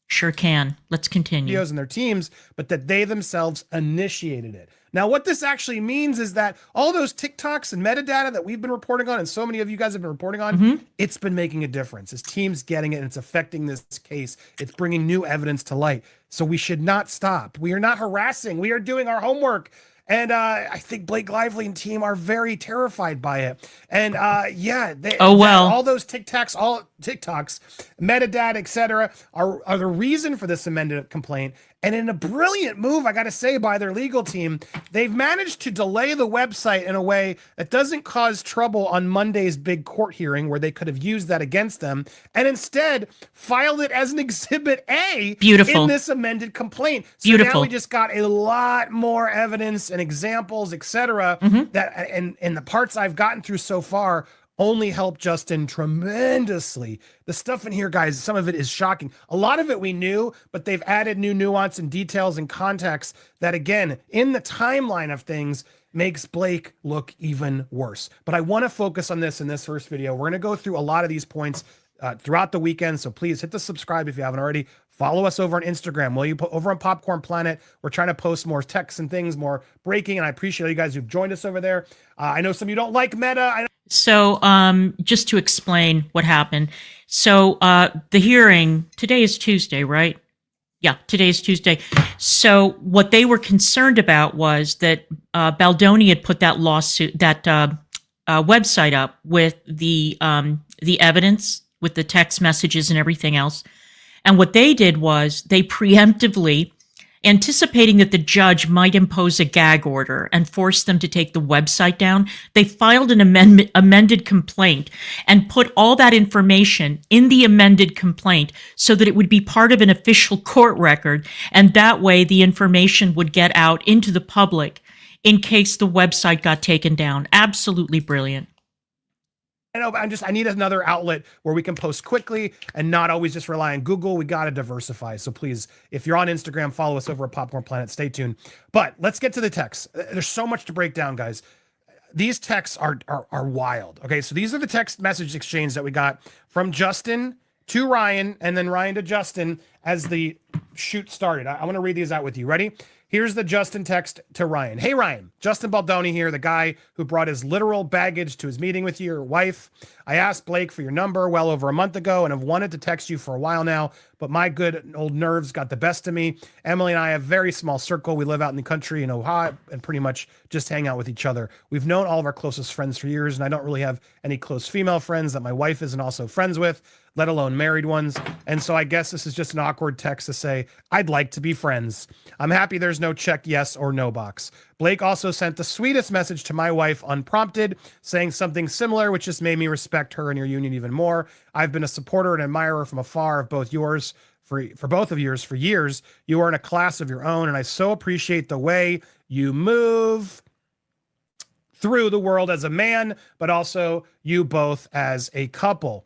Sure can. Let's continue. And their teams, but that they themselves initiated it. Now, what this actually means is that all those TikToks and metadata that we've been reporting on, and so many of you guys have been reporting on, it's been making a difference. His team's getting it, and it's affecting this case. It's bringing new evidence to light. So we should not stop. We are not harassing. We are doing our homework. And I think Blake Lively and team are very terrified by it. And yeah, all those TikToks, metadata, etc., are the reason for this amended complaint. And in a brilliant move, I got to say, by their legal team, they've managed to delay the website in a way that doesn't cause trouble on Monday's big court hearing, where they could have used that against them, and instead filed it as an Exhibit A in this amended complaint. So now we just got a lot more evidence and examples, etc., that and the parts I've gotten through so far only help Justin tremendously. The stuff in here, guys, some of it is shocking. A lot of it we knew, but they've added new nuance and details and context that, again, in the timeline of things, makes Blake look even worse. But I want to focus on this in this first video. We're going to go through a lot of these points throughout the weekend, so please hit the subscribe if you haven't already. Follow us over on Instagram. Will you put over on Popcorn Planet? We're trying to post more texts and things, more breaking, and I appreciate you guys who've joined us over there. I know some of you don't like Meta. So just to explain what happened. So the hearing, today is Tuesday, right? Yeah, today is Tuesday. So what they were concerned about was that Baldoni had put that lawsuit, that website up with the evidence, with the text messages and everything else. And what they did was they preemptively, anticipating that the judge might impose a gag order and force them to take the website down, they filed an amended complaint and put all that information in the amended complaint so that it would be part of an official court record. And that way the information would get out into the public in case the website got taken down. Absolutely brilliant. I know, but I need another outlet where we can post quickly and not always just rely on Google. We got to diversify. So please, if you're on Instagram, follow us over at Popcorn Planet. Stay tuned. But let's get to the texts. There's so much to break down, guys. These texts are wild. Okay, so these are the text message exchange that we got from Justin to Ryan, and then Ryan to Justin as the shoot started. I want to read these out with you. Ready? Here's the Justin text to Ryan. Hey, Ryan, Justin Baldoni here, the guy who brought his literal baggage to his meeting with your wife. I asked Blake for your number well over a month ago and have wanted to text you for a while now, but my good old nerves got the best of me. Emily and I have a very small circle. We live out in the country in Ohio and pretty much just hang out with each other. We've known all of our closest friends for years, and I don't really have any close female friends that my wife isn't also friends with. let alone married ones. And so I guess this is just an awkward text to say, I'd like to be friends. I'm happy there's no checked yes or no box. Blake also sent the sweetest message to my wife unprompted, saying something similar, which just made me respect her and your union even more. I've been a supporter and admirer from afar of both yours for both of yours for years. You are in a class of your own, and I so appreciate the way you move through the world as a man, but also you both as a couple.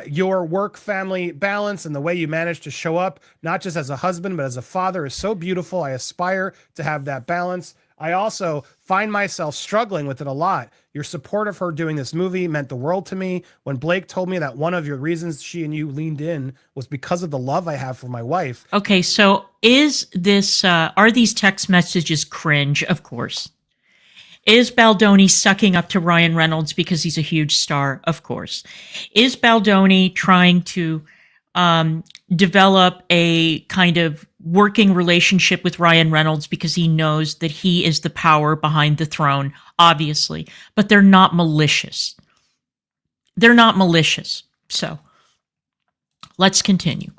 Your work-family balance and the way you manage to show up, not just as a husband, but as a father, is so beautiful. I aspire to have that balance. I also find myself struggling with it a lot. Your support of her doing this movie meant the world to me. When Blake told me that one of your reasons she and you leaned in was because of the love I have for my wife. Okay, so is this, are these text messages cringe? Of course. Is Baldoni sucking up to Ryan Reynolds because he's a huge star? Of course. Is Baldoni trying to develop a kind of working relationship with Ryan Reynolds because he knows that he is the power behind the throne? Obviously. But they're not malicious. They're not malicious. So let's continue.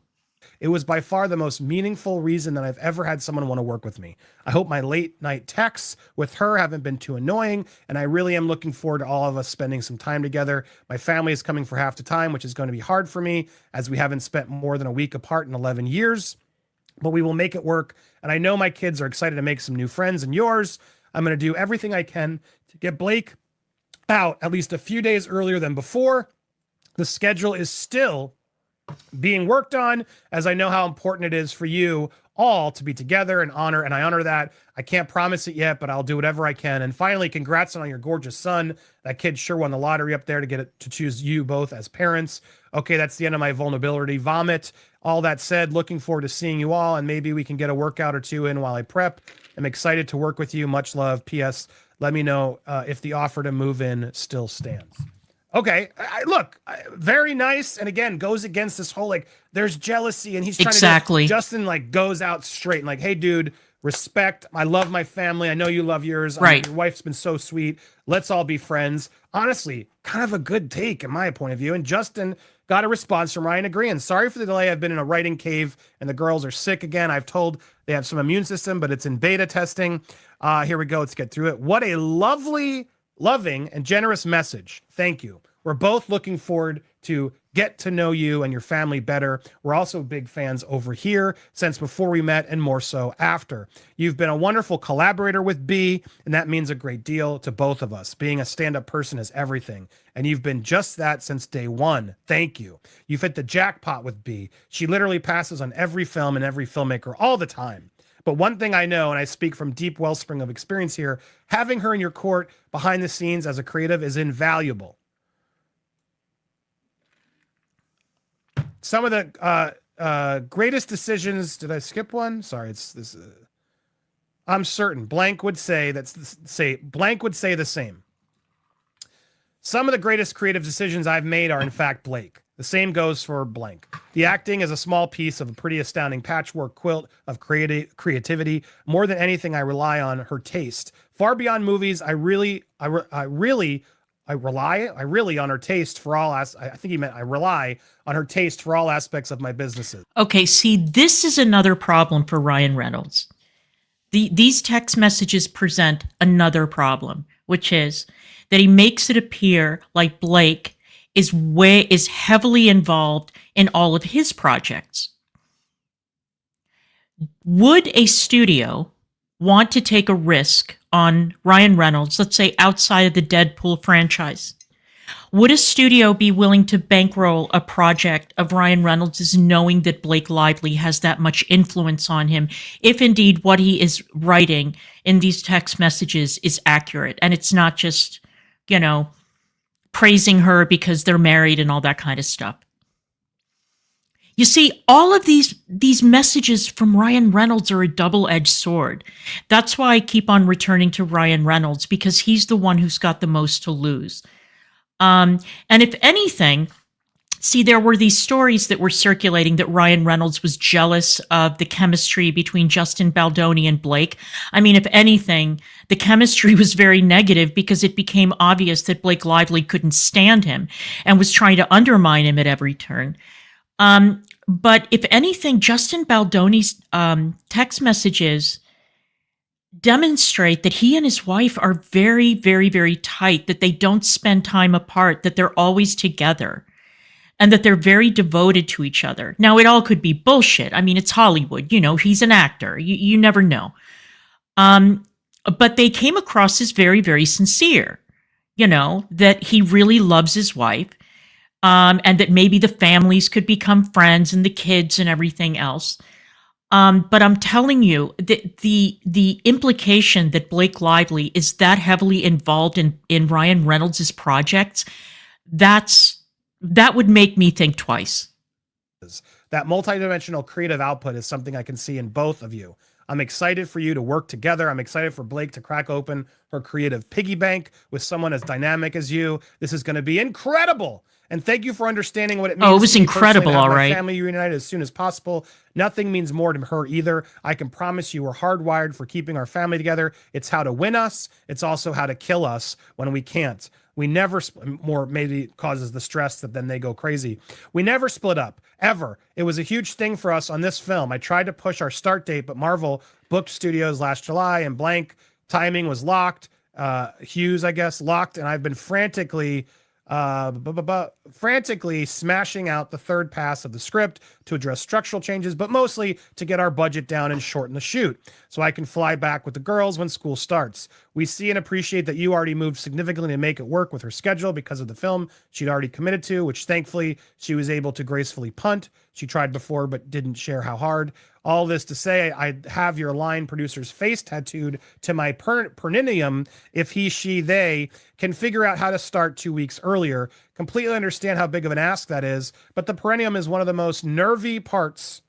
It was by far the most meaningful reason that I've ever had someone want to work with me. I hope my late night texts with her haven't been too annoying, and I really am looking forward to all of us spending some time together. My family is coming for half the time, which is going to be hard for me as we haven't spent more than a week apart in 11 years, but we will make it work. And I know my kids are excited to make some new friends, and yours. I'm going to do everything I can to get Blake out at least a few days earlier than before. The schedule is still being worked on, as I know how important it is for you all to be together and I honor that. I can't promise it yet, but I'll do whatever I can. And finally, congrats on your gorgeous son. That kid sure won the lottery up there to get it to choose you both as parents. Okay, that's the end of my vulnerability vomit. All that said, looking forward to seeing you all, and maybe we can get a workout or two in while I prep. I'm excited to work with you. Much love. P.S. Let me know if the offer to move in still stands. Okay, look, very nice, and again, goes against this whole, like, there's jealousy, and he's trying Exactly. to Justin, like, goes out straight and like, hey, dude, respect, I love my family, I know you love yours, Right. Your wife's been so sweet, let's all be friends. Honestly, kind of a good take in my point of view, and Justin got a response from Ryan agreeing. Sorry for the delay, I've been in a writing cave, and the girls are sick again. I've told they have some immune system, but it's in beta testing. Here we go, let's get through it. What a lovely, loving, and generous message. Thank you. We're both looking forward to get to know you and your family better. We're also big fans over here since before we met, and more so after. You've been a wonderful collaborator with B, and that means a great deal to both of us. Being a stand-up person is everything, and you've been just that since day one. Thank you. You've hit the jackpot with B. She literally passes on every film and every filmmaker all the time. But one thing I know, and I speak from deep wellspring of experience here, having her in your court behind the scenes as a creative is invaluable. Some of the greatest decisions. Did I skip one? Sorry, it's this. I'm certain blank would say blank would say the same. Some of the greatest creative decisions I've made are in fact Blake. The same goes for blank. The acting is a small piece of a pretty astounding patchwork quilt of creativity. More than anything, I rely on her taste. Far beyond movies, I really on her taste for all I think he meant I rely on her taste for all aspects of my businesses. Okay, see, this is another problem for Ryan Reynolds. These text messages present another problem, which is that he makes it appear like Blake is heavily involved in all of his projects. Would a studio want to take a risk on Ryan Reynolds, let's say outside of the Deadpool franchise? Would a studio be willing to bankroll a project of Ryan Reynolds' knowing that Blake Lively has that much influence on him, if indeed what he is writing in these text messages is accurate, and it's not just, praising her because they're married and all that kind of stuff? You see, all of these messages from Ryan Reynolds are a double-edged sword. That's why I keep on returning to Ryan Reynolds, because he's the one who's got the most to lose. And if anything, See, there were these stories that were circulating that Ryan Reynolds was jealous of the chemistry between Justin Baldoni and Blake. I mean, if anything, the chemistry was very negative because it became obvious that Blake Lively couldn't stand him and was trying to undermine him at every turn. But if anything, Justin Baldoni's text messages demonstrate that he and his wife are very, very, very tight, that they don't spend time apart, that they're always together, and that they're very devoted to each other. Now, it all could be bullshit. I mean, it's Hollywood. You know, he's an actor. You never know. But they came across as very, very sincere, you know, that he really loves his wife, and that maybe the families could become friends and the kids and everything else. But I'm telling you, the implication that Blake Lively is that heavily involved in Ryan Reynolds' projects, that would make me think twice. That multidimensional creative output is something I can see in both of you. I'm excited for you to work together. I'm excited for Blake to crack open her creative piggy bank with someone as dynamic as you. This is going to be incredible. And thank you for understanding what it means. Oh, it was incredible, all right. Family reunited as soon as possible. Nothing means more to her either. I can promise you we're hardwired for keeping our family together. It's how to win us. It's also how to kill us when we can't. We never, more maybe causes the stress that then they go crazy. We never split up, ever. It was a huge thing for us on this film. I tried to push our start date, but Marvel booked studios last July and blank timing was locked. Hughes, I guess, locked. And I've been frantically smashing out the third pass of the script to address structural changes, but mostly to get our budget down and shorten the shoot so I can fly back with the girls when school starts. We see and appreciate that you already moved significantly to make it work with her schedule because of the film she'd already committed to, which thankfully she was able to gracefully punt. She tried before but didn't share how hard. All this to say, I have your line producer's face tattooed to my perineum if he, she, they can figure out how to start 2 weeks earlier. Completely understand how big of an ask that is, but the perineum is one of the most nervy parts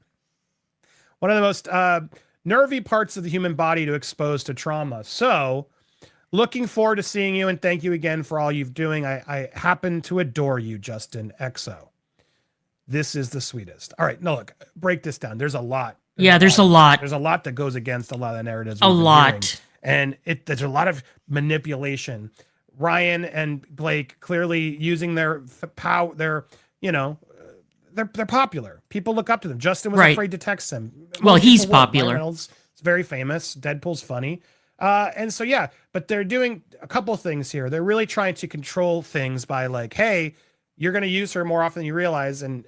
of the human body to expose to trauma. So looking forward to seeing you, and thank you again for all you've doing. I happen to adore you, Justin XO. This is the sweetest. All right, no, look, break this down. There's a lot. There's a lot. There's a lot that goes against a lot of the narratives. A lot. And there's a lot of manipulation. Ryan and Blake clearly using their power. They're popular. People look up to them. Justin was afraid to text him. Well, Most he's people would. popular. Ryan Reynolds is very famous. Deadpool's funny. And so, yeah, but they're doing a couple things here. They're really trying to control things by like, hey, you're going to use her more often than you realize, and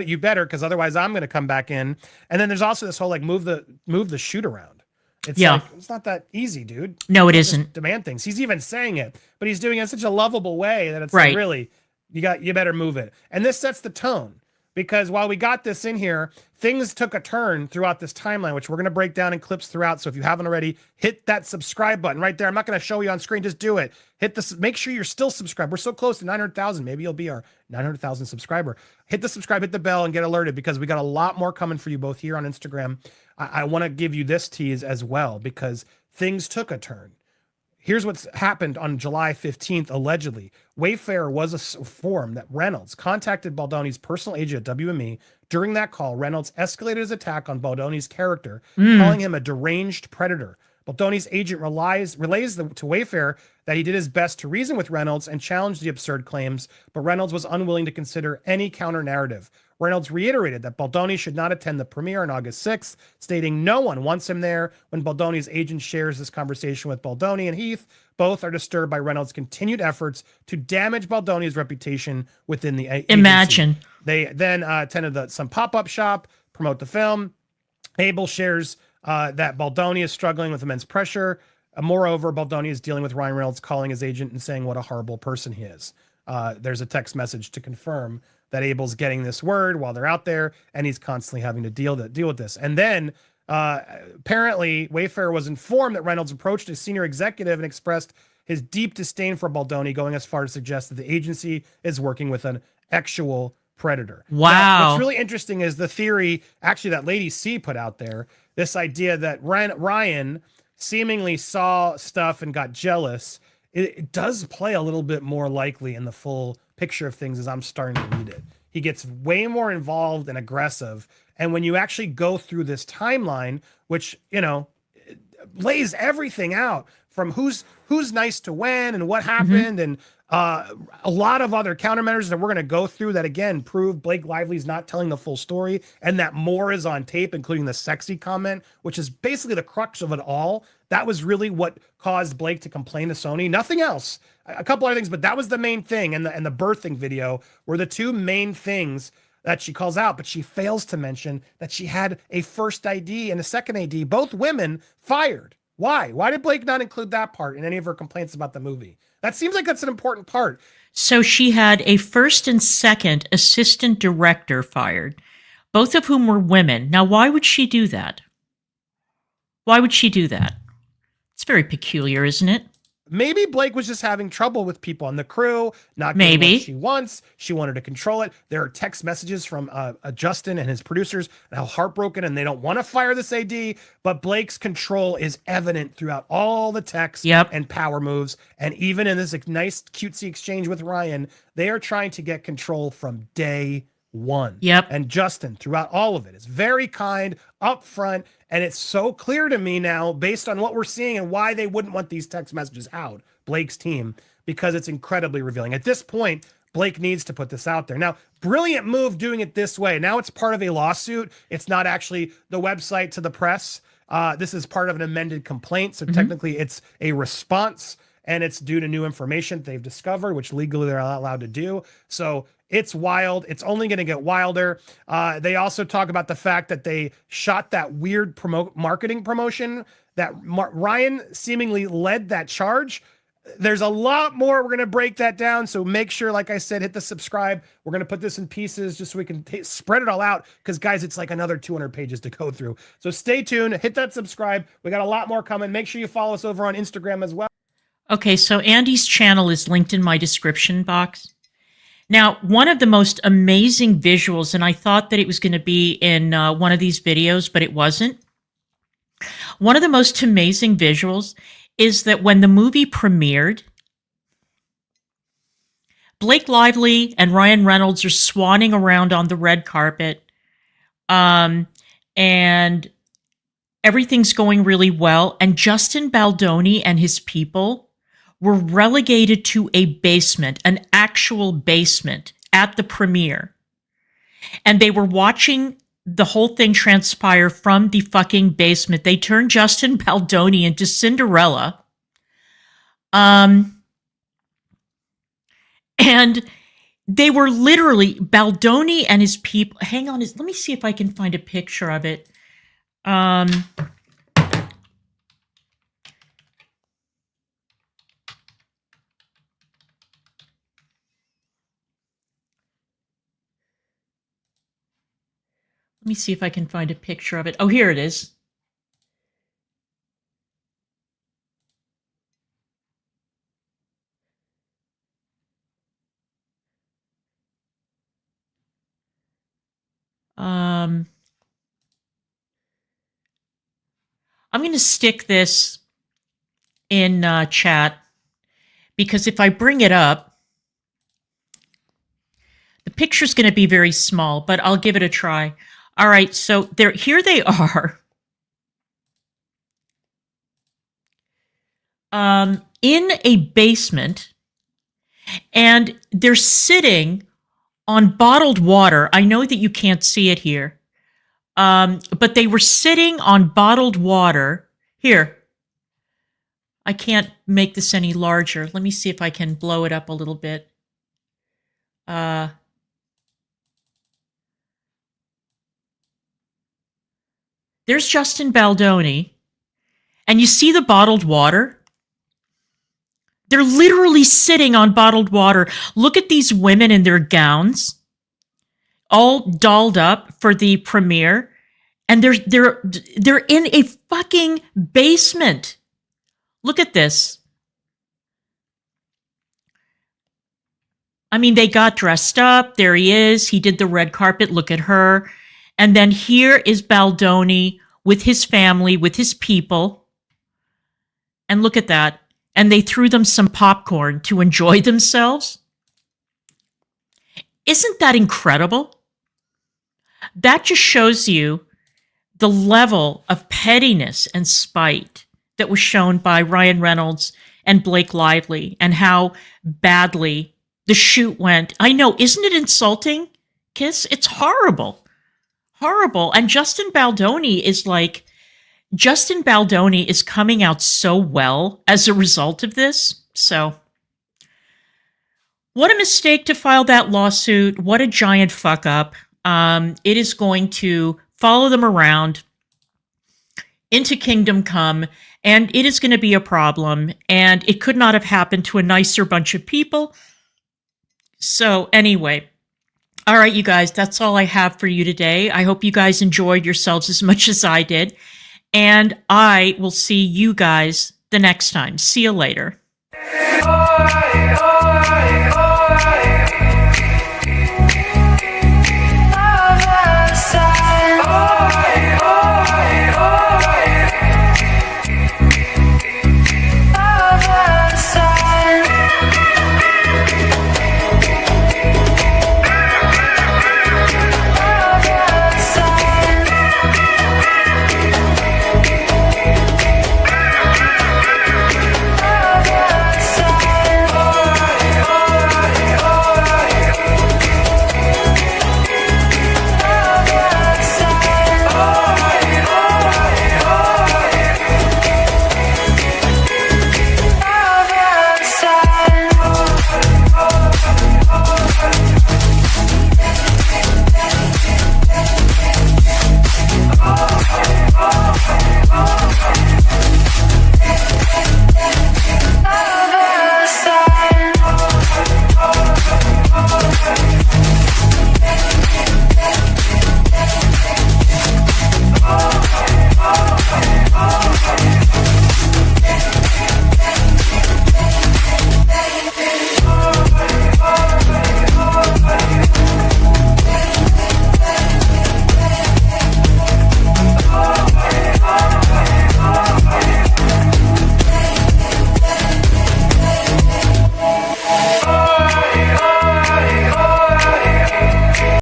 you better, because otherwise I'm going to come back in. And then there's also this whole like move the shoot around. It's like, it's not that easy, dude. No, it isn't. Demand things. He's even saying it, but he's doing it in such a lovable way that it's like, really, you better move it. And this sets the tone, because while we got this in here, things took a turn throughout this timeline, which we're going to break down in clips throughout. So if you haven't already, hit that subscribe button right there. I'm not going to show you on screen. Just do it. Hit this. Make sure you're still subscribed. We're so close to 900,000. Maybe you'll be our 900,000 subscriber. Hit the subscribe, hit the bell, and get alerted, because we got a lot more coming for you both here on Instagram. I want to give you this tease as well, because things took a turn. Here's what's happened on July 15th, allegedly. Wayfair was a form that Reynolds contacted Baldoni's personal agent at WME. During that call, Reynolds escalated his attack on Baldoni's character, calling him a deranged predator. Baldoni's agent relays to Wayfair that he did his best to reason with Reynolds and challenge the absurd claims, but Reynolds was unwilling to consider any counter-narrative. Reynolds reiterated that Baldoni should not attend the premiere on August 6th, stating no one wants him there. When Baldoni's agent shares this conversation with Baldoni and Heath, both are disturbed by Reynolds' continued efforts to damage Baldoni's reputation within the agency. Imagine. They then attended some pop-up shop, promote the film. Abel shares that Baldoni is struggling with immense pressure. Moreover, Baldoni is dealing with Ryan Reynolds calling his agent and saying what a horrible person he is. There's a text message to confirm that Abel's getting this word while they're out there, and he's constantly having to deal with this. And then apparently Wayfair was informed that Reynolds approached a senior executive and expressed his deep disdain for Baldoni, going as far to suggest that the agency is working with an actual predator. Wow. Now, what's really interesting is the theory, actually, that Lady C put out there, this idea that Ryan seemingly saw stuff and got jealous. It does play a little bit more likely in the full picture of things as I'm starting to read it. He gets way more involved and aggressive. And when you actually go through this timeline, which, you know, lays everything out from who's nice to when and what happened, and a lot of other countermeasures that we're going to go through that, again, prove Blake Lively's not telling the full story and that more is on tape, including the sexy comment, which is basically the crux of it all. That was really what caused Blake to complain to Sony. Nothing else. A couple other things, but that was the main thing. And the birthing video were the two main things that she calls out, but she fails to mention that she had a first ID and a second ID, both women, fired. Why? Why did Blake not include that part in any of her complaints about the movie? That seems like that's an important part. So she had a first and second assistant director fired, both of whom were women. Now, why would she do that? Why would she do that? It's very peculiar, isn't it? Maybe Blake was just having trouble with people on the crew, not getting what she wants. She wanted to control it. There are text messages from Justin and his producers and how heartbroken, and they don't want to fire this AD, but Blake's control is evident throughout all the texts and power moves. And even in this nice cutesy exchange with Ryan, they are trying to get control from day one. And Justin, throughout all of it, is very kind, upfront, and it's so clear to me now, based on what we're seeing and why they wouldn't want these text messages out, Blake's team, because it's incredibly revealing. At this point, Blake needs to put this out there. Now, brilliant move doing it this way. Now it's part of a lawsuit. It's not actually the website to the press. This is part of an amended complaint, so technically it's a response, and it's due to new information they've discovered, which legally they're not allowed to do. So it's wild. It's only going to get wilder. They also talk about the fact that they shot that weird marketing promotion that Ryan seemingly led that charge. There's a lot more. We're going to break that down. So make sure, like I said, hit the subscribe. We're going to put this in pieces just so we can spread it all out. Because, guys, it's like another 200 pages to go through. So stay tuned. Hit that subscribe. We got a lot more coming. Make sure you follow us over on Instagram as well. Okay, so Andy's channel is linked in my description box. Now, one of the most amazing visuals, and I thought that it was going to be in one of these videos, but it wasn't. One of the most amazing visuals is that when the movie premiered, Blake Lively and Ryan Reynolds are swanning around on the red carpet, and everything's going really well. And Justin Baldoni and his people were relegated to a basement, an actual basement at the premiere. And they were watching the whole thing transpire from the fucking basement. They turned Justin Baldoni into Cinderella. And they were literally, Baldoni and his people, hang on, let me see if I can find a picture of it. Let me see if I can find a picture of it. Oh, here it is. I'm going to stick this in chat, because if I bring it up, the picture's going to be very small, but I'll give it a try. All right, so here they are. In a basement, and they're sitting on bottled water. I know that you can't see it here, but they were sitting on bottled water. Here, I can't make this any larger. Let me see if I can blow it up a little bit. There's Justin Baldoni, and you see the bottled water? They're literally sitting on bottled water. Look at these women in their gowns, all dolled up for the premiere, and they're in a fucking basement. Look at this. I mean, they got dressed up. There he is. He did the red carpet. Look at her. And then here is Baldoni with his family, with his people. And look at that. And they threw them some popcorn to enjoy themselves. Isn't that incredible? That just shows you the level of pettiness and spite that was shown by Ryan Reynolds and Blake Lively, and how badly the shoot went. I know, isn't it insulting, Kiss? It's horrible. Horrible. And Justin Baldoni is coming out so well as a result of this. So, what a mistake to file that lawsuit. What a giant fuck up. It is going to follow them around into Kingdom Come, and it is going to be a problem, and it could not have happened to a nicer bunch of people. So anyway, all right, you guys, that's all I have for you today. I hope you guys enjoyed yourselves as much as I did, and I will see you guys the next time. See you later.